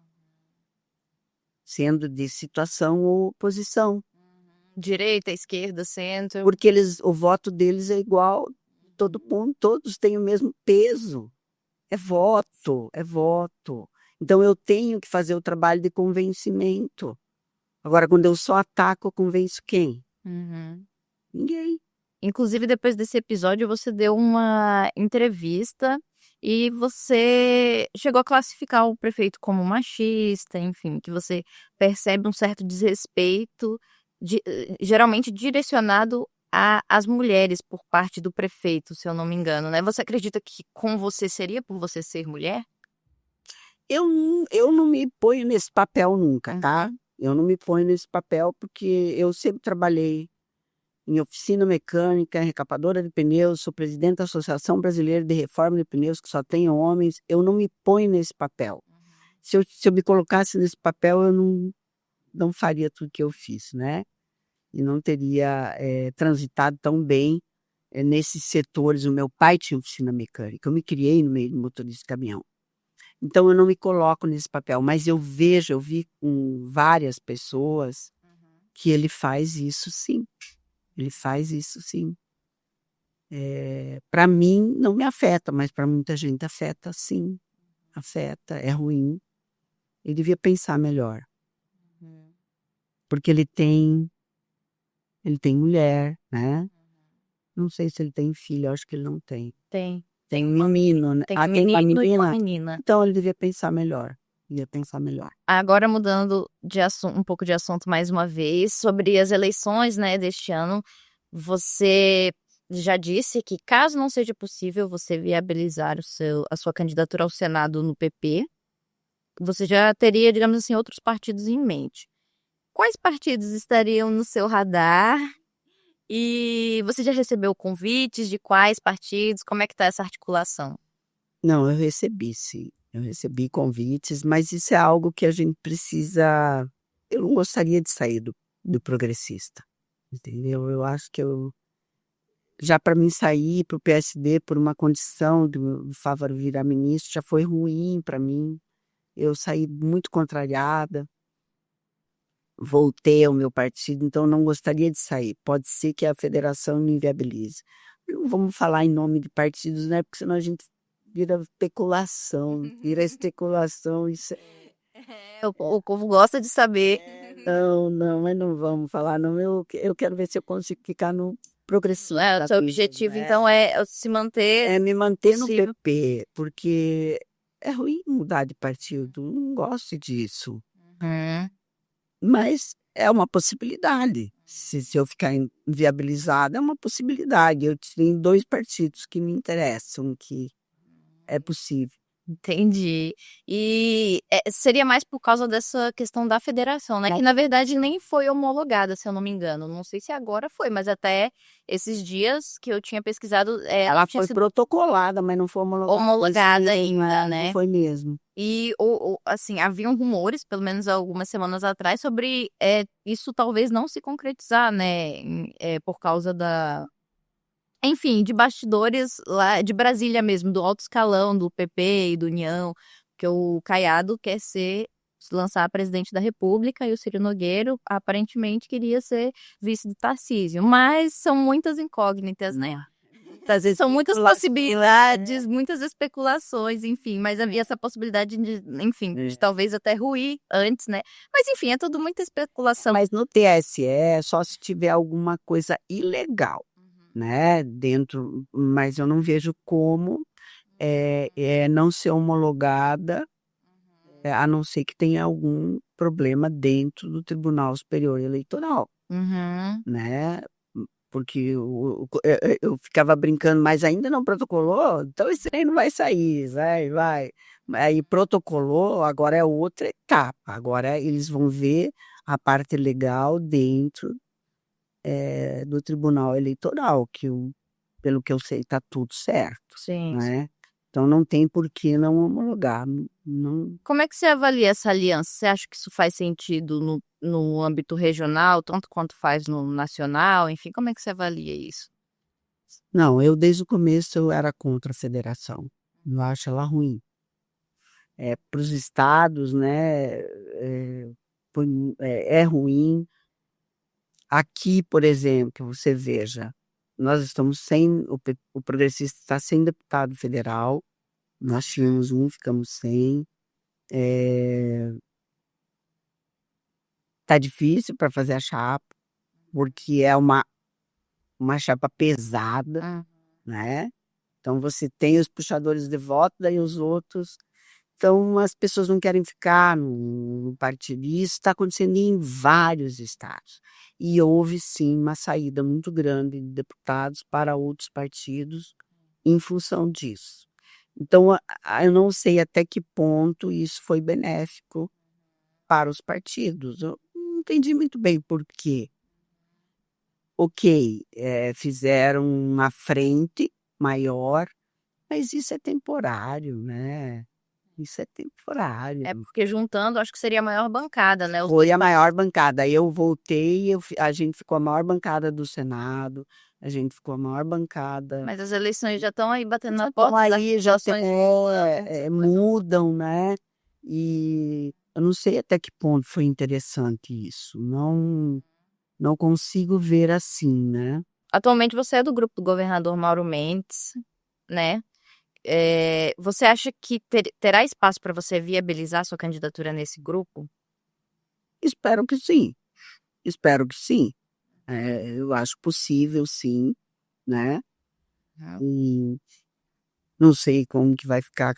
sendo de situação ou oposição. Direita, esquerda, centro. Porque o voto deles é igual, todo mundo, todos têm o mesmo peso. É voto, é voto. Então eu tenho que fazer o trabalho de convencimento. Agora, quando eu só ataco, eu convenço quem? Ninguém. Inclusive, depois desse episódio, você deu uma entrevista e você chegou a classificar o prefeito como machista, enfim, que você percebe um certo desrespeito, geralmente direcionado às mulheres por parte do prefeito, se eu não me engano, né? Você acredita que com você seria por você ser mulher? Eu não me ponho nesse papel nunca, tá? Eu não me ponho nesse papel porque eu sempre trabalhei em oficina mecânica, recapadora de pneus, sou presidente da Associação Brasileira de Reforma de Pneus, que só tem homens. Eu não me ponho nesse papel. Se eu me colocasse nesse papel, eu não faria tudo que eu fiz, né? E não teria transitado tão bem nesses setores. O meu pai tinha oficina mecânica, eu me criei no meio de motorista de caminhão. Então, eu não me coloco nesse papel, mas eu vi com várias pessoas que ele faz isso sim. Ele faz isso sim. Para mim, não me afeta, mas para muita gente afeta sim. Afeta, é ruim. Ele devia pensar melhor. Porque ele tem mulher, né? Não sei se ele tem filho, eu acho que ele não tem. Tem. Tem um menino, né? Tem um Tem uma menino e uma menina. menina. Então ele devia pensar melhor. Devia pensar melhor. Agora mudando de um pouco de assunto mais uma vez, sobre as eleições, né, deste ano, você já disse que caso não seja possível você viabilizar a sua candidatura ao Senado no PP, você já teria, digamos assim, outros partidos em mente. Quais partidos estariam no seu radar? E você já recebeu convites de quais partidos? Como é que está essa articulação? Não, eu recebi, sim. Eu recebi convites, mas isso é algo que a gente precisa. Eu não gostaria de sair do progressista, entendeu? Eu acho que já para mim sair para o PSD por uma condição do Fávaro virar ministro já foi ruim para mim. Eu saí muito contrariada, voltei ao meu partido, então não gostaria de sair. Pode ser que a federação me inviabilize. Não vamos falar em nome de partidos, né? Porque senão a gente vira especulação. Isso O povo gosta de saber. não, mas não vamos falar, não. Eu quero ver se eu consigo ficar no progressista. O seu objetivo, então, é se manter. É me manter no possível. PP, porque é ruim mudar de partido, não gosto disso. Mas é uma possibilidade. Se eu ficar inviabilizada, é uma possibilidade. Eu tenho 2 partidos que me interessam, que é possível. Entendi. E seria mais por causa dessa questão da federação, né? Que na verdade nem foi homologada, se eu não me engano. Não sei se agora foi, mas até esses dias que eu tinha pesquisado, Ela tinha foi sido protocolada, mas não foi homologada ainda, né? Foi mesmo. E, assim, haviam rumores, pelo menos algumas semanas atrás, sobre isso talvez não se concretizar, né? Por causa enfim, de bastidores lá de Brasília mesmo, do alto escalão, do PP e do União, que o Caiado quer se lançar presidente da República e o Ciro Nogueira aparentemente queria ser vice do Tarcísio. Mas são muitas incógnitas, né? São muitas possibilidades, muitas especulações, enfim, mas havia essa possibilidade de, enfim, de talvez até ruir antes, né? Mas enfim, é tudo muita especulação. Mas no TSE é só se tiver alguma coisa ilegal, né? Dentro, mas eu não vejo como não ser homologada, a não ser que tenha algum problema dentro do Tribunal Superior Eleitoral, né? Porque eu ficava brincando, mas ainda não protocolou, então esse aí não vai sair, vai. Aí protocolou, agora é outra etapa. Agora eles vão ver a parte legal dentro do Tribunal Eleitoral, pelo que eu sei, está tudo certo, Sim. né? Então não tem por que não homologar. Não... Como é que você avalia essa aliança? Você acha que isso faz sentido no âmbito regional, tanto quanto faz no nacional? Enfim, como é que você avalia isso? Não, eu desde o começo eu era contra a federação. Eu acho ela ruim. Para os estados, né, é ruim. Aqui, por exemplo, você veja, nós estamos o progressista está sem deputado federal, nós tínhamos um, ficamos sem. Tá difícil para fazer a chapa, porque é uma chapa pesada, né? Então você tem os puxadores de voto, daí os outros. Então as pessoas não querem ficar no partido. E isso está acontecendo em vários estados. E houve sim uma saída muito grande de deputados para outros partidos em função disso. Então eu não sei até que ponto isso foi benéfico para os partidos. Eu não entendi muito bem por quê. Ok, fizeram uma frente maior, mas isso é temporário, né? Isso é temporário. É porque juntando, acho que seria a maior bancada, né? Foi a maior bancada. Aí eu voltei, a gente ficou a maior bancada do Senado, a gente ficou a maior bancada. Mas as eleições já estão aí batendo na Então, porta. aí já mudam, né? E eu não sei até que ponto foi interessante isso. Não consigo ver assim, né? Atualmente você é do grupo do governador Mauro Mendes, né? Você acha que terá espaço para você viabilizar sua candidatura nesse grupo? Espero que sim. Espero que sim. Eu acho possível, sim, né? E não sei como que vai ficar,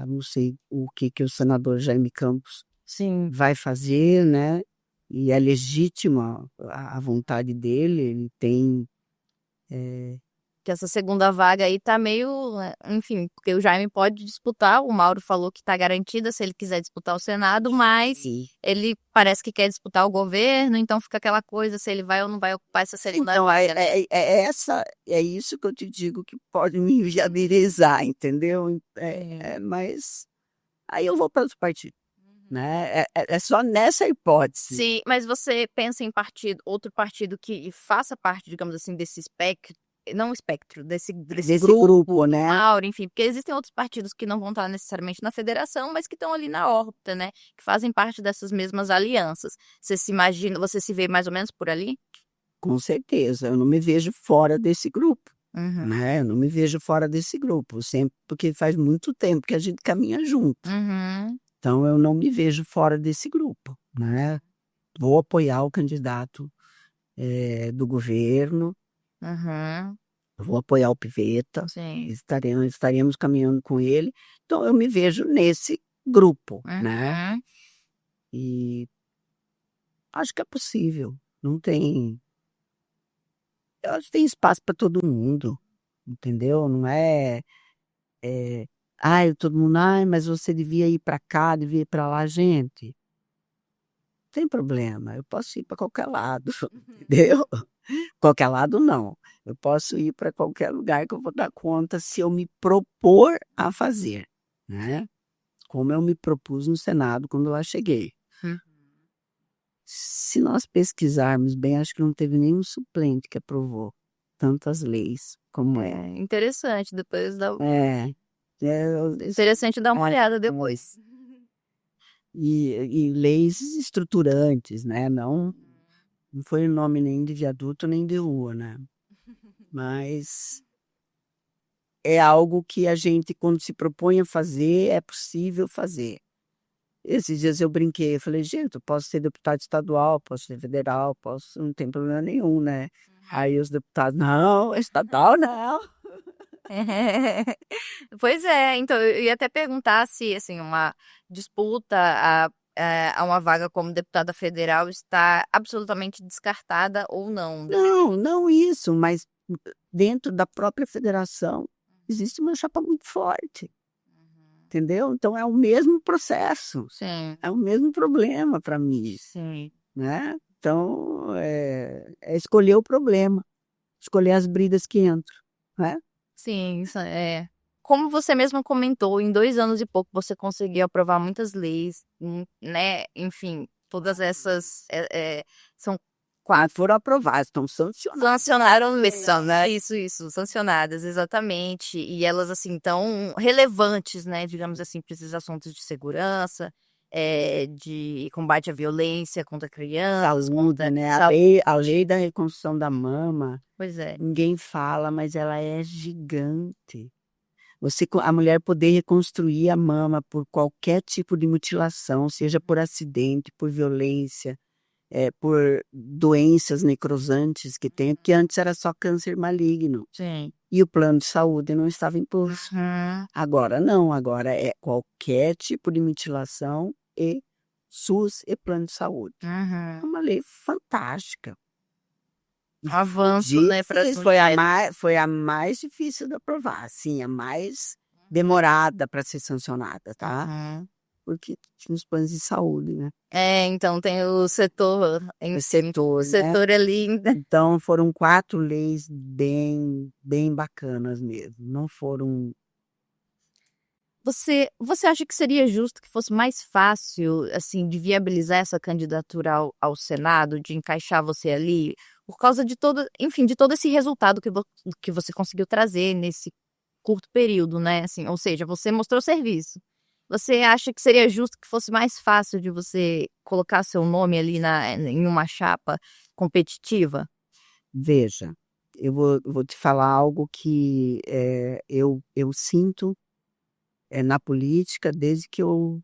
não sei o que o senador Jaime Campos Sim. vai fazer, né? E é legítima a vontade dele, ele tem. Que essa segunda vaga aí tá meio, enfim, porque o Jaime pode disputar, o Mauro falou que tá garantida se ele quiser disputar o Senado, mas Sim. ele parece que quer disputar o governo, então fica aquela coisa se ele vai ou não vai ocupar essa segunda Então, vaga, né? é isso que eu te digo que pode me viabilizar, entendeu? Mas aí eu vou para outro partido, né? É só nessa hipótese. Sim, mas você pensa em outro partido que faça parte, digamos assim, desse espectro, não espectro, desse Desse grupo, grupo, né? Mauro, enfim, porque existem outros partidos que não vão estar necessariamente na federação, mas que estão ali na órbita, né? Que fazem parte dessas mesmas alianças. Você se imagina, você se vê mais ou menos por ali? Com certeza, eu não me vejo fora desse grupo, Uhum. né? Eu não me vejo fora desse grupo, sempre porque faz muito tempo que a gente caminha junto. Uhum. Então eu não me vejo fora desse grupo, né? Vou apoiar o candidato do governo, Uhum. vou apoiar o Piveta, Sim. estaremos caminhando com ele. Então eu me vejo nesse grupo, né? Uhum. E acho que é possível. Não tem, eu acho que tem espaço para todo mundo, entendeu? Não todo mundo, mas você devia ir para cá, devia ir para lá, gente. Não tem problema, eu posso ir para qualquer lado, entendeu? Qualquer lado não. Eu posso ir para qualquer lugar que eu vou dar conta se eu me propor a fazer, né? Como eu me propus no Senado quando eu lá cheguei. Uhum. Se nós pesquisarmos bem, acho que não teve nenhum suplente que aprovou tantas leis como é. Interessante, depois dá. É, Interessante dar uma olhada depois. e leis estruturantes, né? Não foi o nome nem de viaduto nem de rua, né? Mas é algo que a gente, quando se propõe a fazer, é possível fazer. Esses dias eu brinquei, eu falei, gente, eu posso ser deputado estadual, posso ser federal, posso, não tem problema nenhum, né? Aí os deputados, não, estadual não. Pois é, então eu ia até perguntar se assim uma disputa a uma vaga como deputada federal está absolutamente descartada ou não. Não, não isso, mas dentro da própria federação existe uma chapa muito forte, entendeu? Então é o mesmo processo, Sim, é o mesmo problema para mim, sim. né? Então é escolher o problema, escolher as bridas que entram, né? Sim, isso é. Como você mesma comentou, em 2 anos e pouco você conseguiu aprovar muitas leis, né? Enfim, todas essas são Não 4. foram aprovadas, estão sancionadas. Sancionaram missão, né? Isso, sancionadas, exatamente. E elas, assim, tão relevantes, né? Digamos assim, para esses assuntos de segurança, de combate à violência contra crianças, Saúde, né? A lei da reconstrução da mama, Pois é. ninguém fala, mas ela é gigante. A mulher poder reconstruir a mama por qualquer tipo de mutilação, seja por acidente, por violência, por doenças necrosantes que tem, porque antes era só câncer maligno. Sim. E o plano de saúde não estava imposto. Uhum. Agora não, agora é qualquer tipo de mutilação e SUS e plano de saúde. É Uhum. uma lei fantástica. Um avanço, né, para as Foi a mais difícil de aprovar, assim, a mais demorada para ser sancionada, tá? Uhum. Porque tinha os planos de saúde, né? Então tem o setor em O si, setor, o né? setor ali. Então foram 4 leis bem, bem bacanas mesmo. Não foram. Você acha que seria justo que fosse mais fácil, assim, de viabilizar essa candidatura ao Senado, de encaixar você ali, por causa de todo, enfim, de todo esse resultado que você conseguiu trazer nesse curto período, né? Assim, ou seja, você mostrou serviço. Você acha que seria justo que fosse mais fácil de você colocar seu nome ali em uma chapa competitiva? Veja, eu vou te falar algo que eu sinto na política desde que eu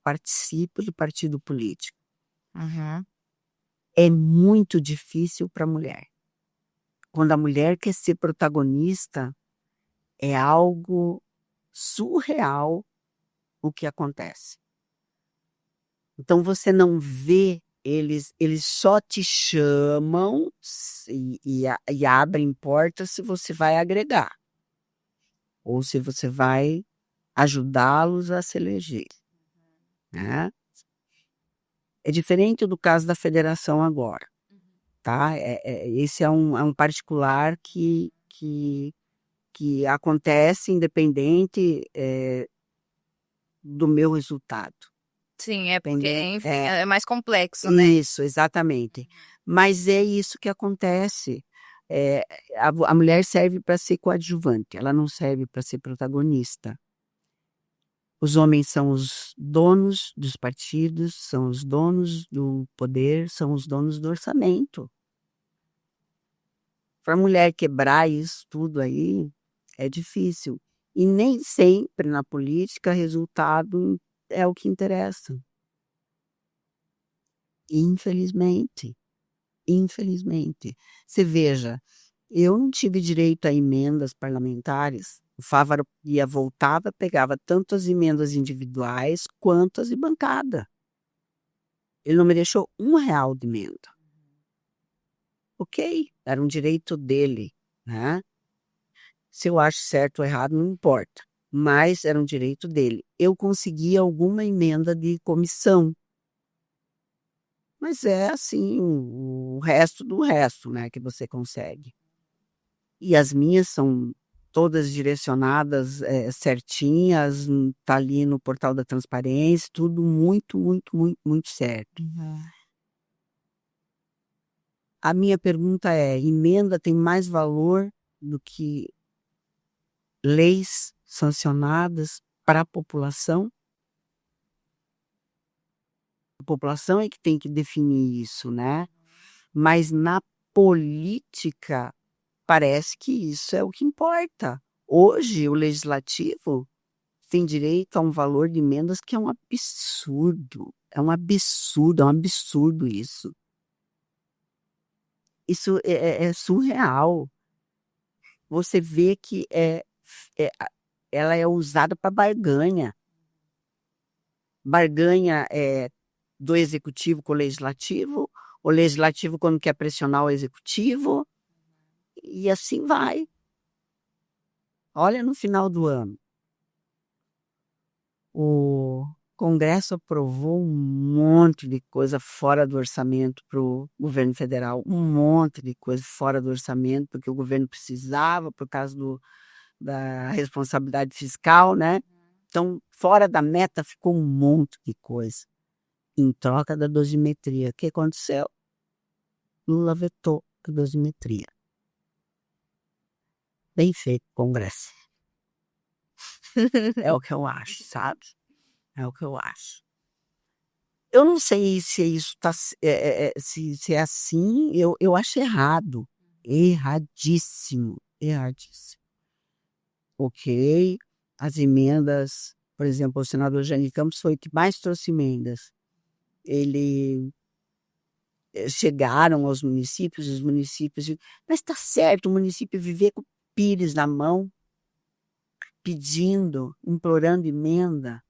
participo do partido político. Uhum. É muito difícil para a mulher. Quando a mulher quer ser protagonista, é algo surreal o que acontece. Então você não vê eles só te chamam e abrem portas se você vai agregar ou se você vai ajudá-los a se eleger, né? É diferente do caso da federação agora, tá? Esse é um particular que acontece independente do meu resultado. Sim, é porque, Independente, enfim, é mais complexo, né? isso, exatamente. Mas é isso que acontece. É, a mulher serve para ser coadjuvante, ela não serve para ser protagonista. Os homens são os donos dos partidos, são os donos do poder, são os donos do orçamento. Para a mulher quebrar isso tudo aí, é difícil. E nem sempre na política resultado é o que interessa. Infelizmente. Infelizmente. Você veja, eu não tive direito a emendas parlamentares. O Fávaro ia, voltava, pegava tanto as emendas individuais quanto as de bancada. Ele não me deixou R$ 1 de emenda. Ok, era um direito dele, né? Se eu acho certo ou errado, não importa. Mas era um direito dele. Eu consegui alguma emenda de comissão. Mas é assim, o resto do resto, né, que você consegue. E as minhas são todas direcionadas, certinhas, tá ali no portal da transparência, tudo muito, muito, muito, muito certo. Uhum. A minha pergunta é: emenda tem mais valor do que leis sancionadas para a população? A população é que tem que definir isso, né? Mas na política, parece que isso é o que importa. Hoje, o legislativo tem direito a um valor de emendas que é um absurdo. É um absurdo, é um absurdo isso. Isso é surreal. Você vê que é- ela é usada para barganha. Barganha do executivo com o legislativo quando quer pressionar o executivo, e assim vai. Olha, no final do ano, o Congresso aprovou um monte de coisa fora do orçamento para o governo federal, um monte de coisa fora do orçamento, porque o governo precisava, por causa da responsabilidade fiscal, né? Então, fora da meta ficou um monte de coisa. Em troca da dosimetria. O que aconteceu? Lula vetou a dosimetria. Bem feito, Congresso. É o que eu acho, sabe? É o que eu acho. Eu não sei se isso tá, se é assim, eu acho errado. Erradíssimo. Erradíssimo. Ok, as emendas, por exemplo, o senador Jânio Campos foi o que mais trouxe emendas. Ele chegaram aos municípios, os municípios, mas está certo o município viver com o pires na mão, pedindo, implorando emenda.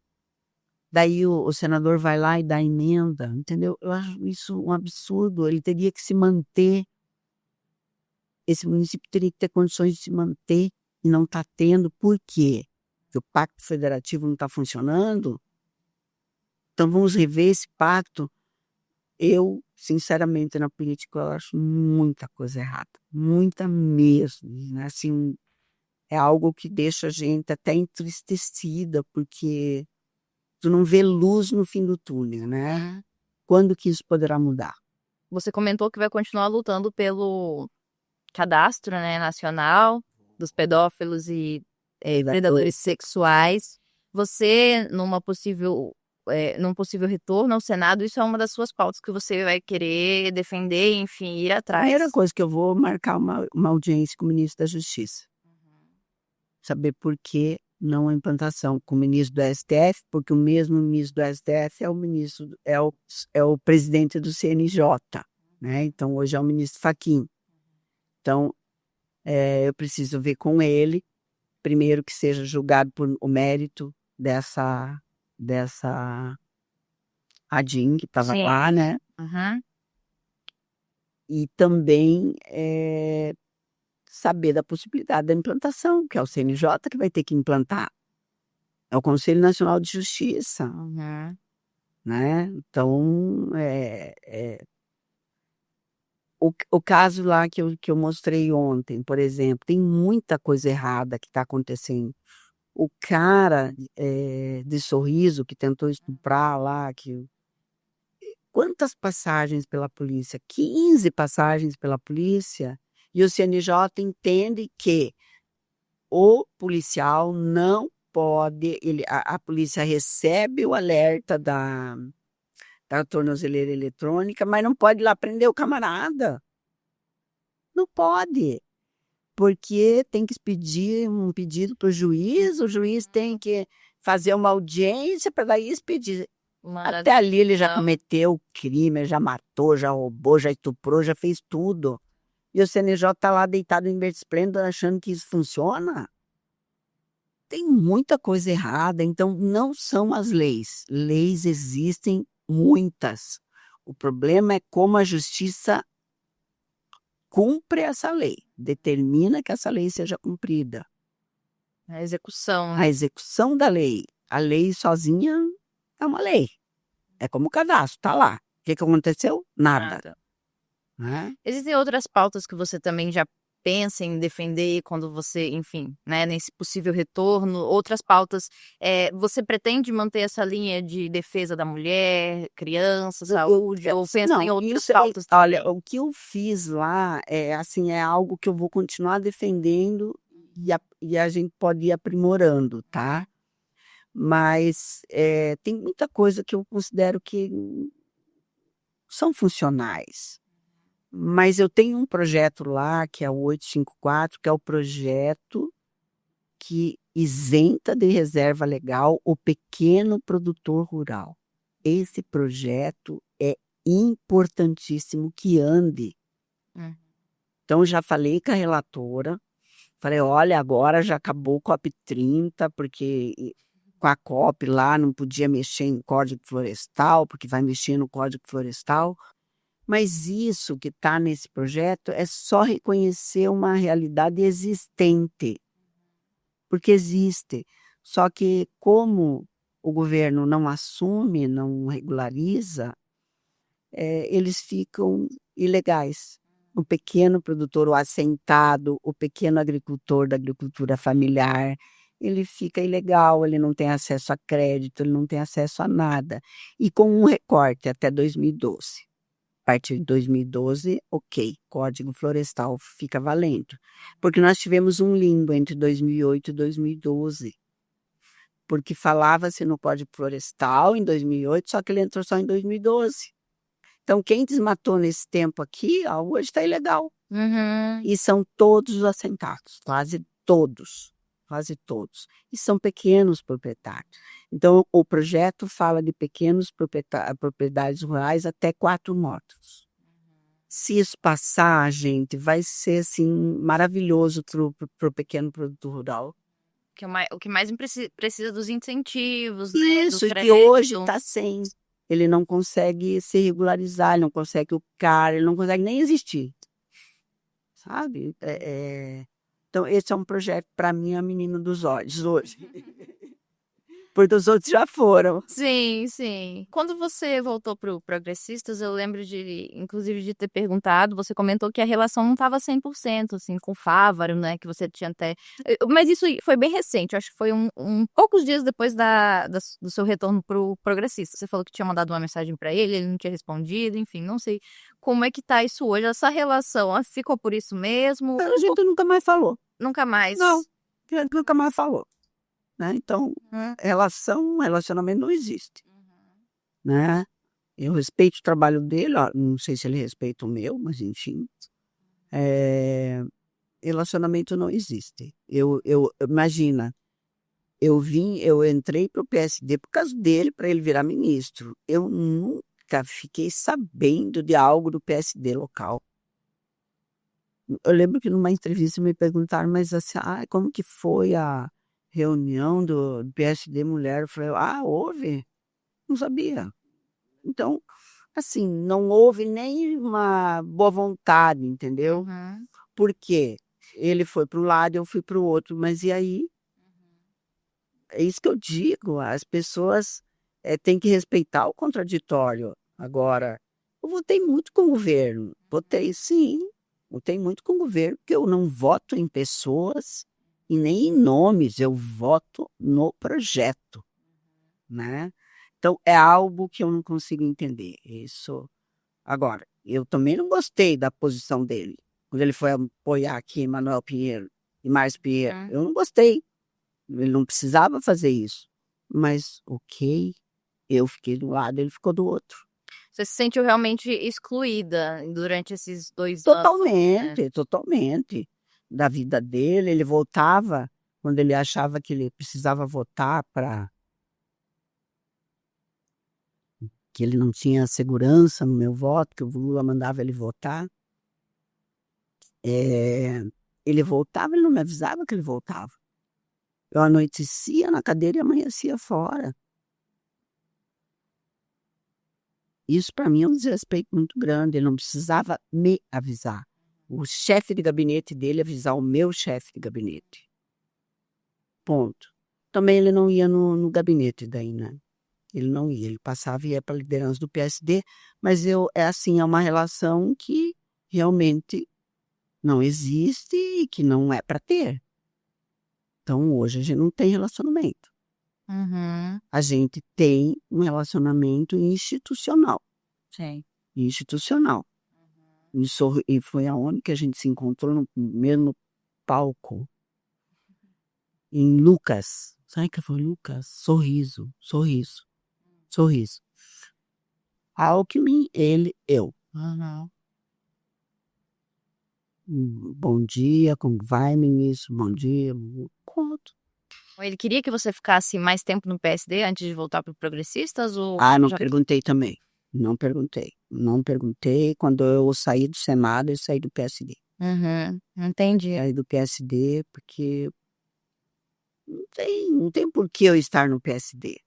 Daí o senador vai lá e dá emenda, entendeu? Eu acho isso um absurdo. Ele teria que se manter, esse município teria que ter condições de se manter e não está tendo. Por quê? Porque o pacto federativo não está funcionando? Então vamos rever esse pacto. Eu, sinceramente, na política, eu acho muita coisa errada, muita mesmo, né? Assim, é algo que deixa a gente até entristecida, porque tu não vê luz no fim do túnel, né? Quando que isso poderá mudar? Você comentou que vai continuar lutando pelo cadastro, né, nacional dos pedófilos e predadores sexuais. Você, num possível retorno ao Senado, isso é uma das suas pautas que você vai querer defender, enfim, ir A atrás. primeira coisa que eu vou marcar uma audiência com o ministro da Justiça. Saber por que não a implantação com o ministro do STF, porque o mesmo ministro do STF é o ministro, é o presidente do CNJ, né? Então hoje é o ministro Fachin. Então eu preciso ver com ele, primeiro que seja julgado por o mérito dessa ADIM que estava lá, né? Uhum. E também saber da possibilidade da implantação, que é o CNJ que vai ter que implantar. É o Conselho Nacional de Justiça, Uhum. né? Então, o caso lá que eu mostrei ontem, por exemplo, tem muita coisa errada que está acontecendo. O cara de Sorriso que tentou estuprar lá, quantas passagens pela polícia? 15 passagens pela polícia. E o CNJ entende que o policial não pode, a polícia recebe o alerta da tornozeleira eletrônica, mas não pode ir lá prender o camarada. Não pode, porque tem que pedir um pedido para o juiz tem que fazer uma audiência para daí expedir. Até ali ele já cometeu o crime, já matou, já roubou, já estuprou, já fez tudo. E o CNJ está lá deitado em berço esplêndido achando que isso funciona? Tem muita coisa errada, então não são as leis. Leis existem muitas. O problema é como a justiça cumpre essa lei, determina que essa lei seja cumprida. A execução. A execução da lei. A lei sozinha é uma lei. É como o cadastro, tá lá. O que aconteceu? Nada. Né? Existem outras pautas que você também já pensa em defender quando você, enfim, né, nesse possível retorno, outras pautas, você pretende manter essa linha de defesa da mulher, criança, saúde, ou pensa em outras pautas também? Olha, o que eu fiz lá assim, é algo que eu vou continuar defendendo e a gente pode ir aprimorando, tá? Mas tem muita coisa que eu considero que são funcionais. Mas eu tenho um projeto lá, que é o 854, que é o projeto que isenta de reserva legal o pequeno produtor rural. Esse projeto é importantíssimo que ande. Então, já falei com a relatora, falei, olha, agora já acabou o COP30, porque com a COP lá não podia mexer em Código Florestal, porque vai mexer no Código Florestal. Mas isso que está nesse projeto é só reconhecer uma realidade existente, porque existe. Só que como o governo não assume, não regulariza, eles ficam ilegais. O pequeno produtor, o assentado, o pequeno agricultor da agricultura familiar, ele fica ilegal, ele não tem acesso a crédito, ele não tem acesso a nada. E com um recorte até 2012. A partir de 2012, ok, Código Florestal fica valendo. Porque nós tivemos um limbo entre 2008 e 2012. Porque falava-se no Código Florestal em 2008, só que ele entrou só em 2012. Então, quem desmatou nesse tempo aqui, hoje está ilegal. E são todos os assentados, quase todos. E são pequenos proprietários. Então, o projeto fala de pequenos propriedades rurais até 4 módulos. Se isso passar, gente, vai ser assim, maravilhoso para o pequeno produtor rural. O que mais precisa dos incentivos, né? Isso, que hoje está sem. Ele não consegue se regularizar, ele não consegue o CAR, ele não consegue nem existir. Sabe? Então, esse é um projeto, para mim, a menina dos olhos hoje. Porque os outros já foram. Sim, sim. Quando você voltou para o Progressistas, eu lembro inclusive, de ter perguntado, você comentou que a relação não estava 100%, assim, com o Fávaro, né, que você tinha até... Mas isso foi bem recente, eu acho que foi poucos dias depois do seu retorno para o Progressistas. Você falou que tinha mandado uma mensagem para ele não tinha respondido, enfim, não sei como é que tá isso hoje. Essa relação, ficou por isso mesmo? A gente nunca mais falou. Nunca mais? Não, a gente nunca mais falou. Né? Então, relacionamento não existe. Né? Eu respeito o trabalho dele, não sei se ele respeita o meu, mas enfim. Relacionamento não existe. Imagina, eu entrei para o PSD por causa dele, para ele virar ministro. Eu nunca fiquei sabendo de algo do PSD local. Eu lembro que numa entrevista me perguntaram, mas assim, como que foi a reunião do PSD Mulher? Eu falei, houve? Não sabia. Então, assim, não houve nem uma boa vontade, entendeu? Porque ele foi para um lado, eu fui para o outro, mas e aí? É isso que eu digo, as pessoas têm que respeitar o contraditório. Agora, eu votei muito com o governo, votei sim, votei muito com o governo, porque eu não voto em pessoas e nem em nomes, eu voto no projeto, né? Então, é algo que eu não consigo entender. Isso. Agora, eu também não gostei da posição dele, quando ele foi apoiar aqui Manuel Pinheiro e Márcio Pinheiro. Eu não gostei. Ele não precisava fazer isso. Mas, ok, eu fiquei de um lado, ele ficou do outro. Você se sentiu realmente excluída durante esses 2 Totalmente, anos? totalmente. Da vida dele, ele voltava quando ele achava que ele precisava votar que ele não tinha segurança no meu voto, que o Lula mandava ele votar. Ele voltava, ele não me avisava que ele voltava. Eu anoitecia na cadeira e amanhecia fora. Isso para mim é um desrespeito muito grande. Ele não precisava me avisar. O chefe de gabinete dele avisar o meu chefe de gabinete. Ponto. Também ele não ia no gabinete daí, né? Ele não ia, ele passava e ia para a liderança do PSD, mas é uma relação que realmente não existe e que não é para ter. Então, hoje a gente não tem relacionamento. A gente tem um relacionamento institucional. Sim. Institucional. E foi aonde que a gente se encontrou no mesmo palco. Em Lucas. Sabe que foi Lucas? Sorriso. Alckmin, ele, eu. Bom dia, como vai, ministro? Bom dia. Pronto. Ele queria que você ficasse mais tempo no PSD antes de voltar para o Progressistas? Ou Não já... perguntei também. Não perguntei. Quando eu saí do Senado, eu saí do PSD. Entendi. Saí do PSD porque não tem por que eu estar no PSD.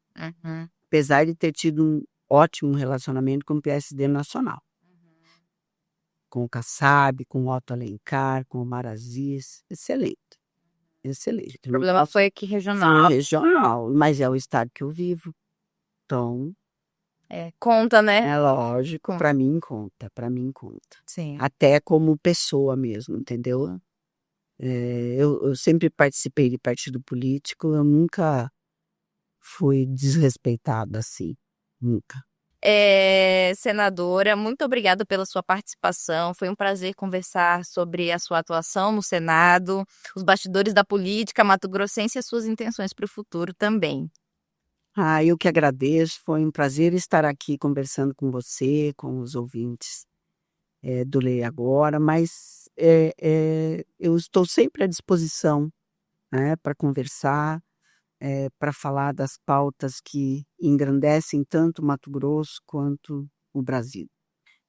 Apesar de ter tido um ótimo relacionamento com o PSD nacional. Com o Kassab, com o Otto Alencar, com o Omar Aziz. Excelente. O problema foi aqui regional. Regional, mas é o estado que eu vivo. Então... conta, né? É lógico, para mim conta. Sim. Até como pessoa mesmo, entendeu? Eu sempre participei de partido político, eu nunca fui desrespeitada assim, nunca. Senadora, muito obrigada pela sua participação. Foi um prazer conversar sobre a sua atuação no Senado, os bastidores da política mato-grossense e as suas intenções para o futuro também. Eu que agradeço, foi um prazer estar aqui conversando com você, com os ouvintes do Lei Agora, mas eu estou sempre à disposição, né, para conversar, para falar das pautas que engrandecem tanto o Mato Grosso quanto o Brasil.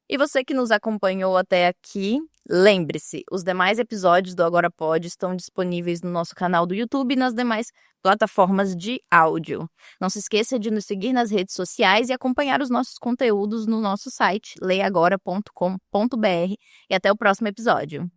E você que nos acompanhou até aqui, lembre-se, os demais episódios do Agora Pode estão disponíveis no nosso canal do YouTube e nas demais plataformas de áudio. Não se esqueça de nos seguir nas redes sociais e acompanhar os nossos conteúdos no nosso site leiagora.com.br e até o próximo episódio.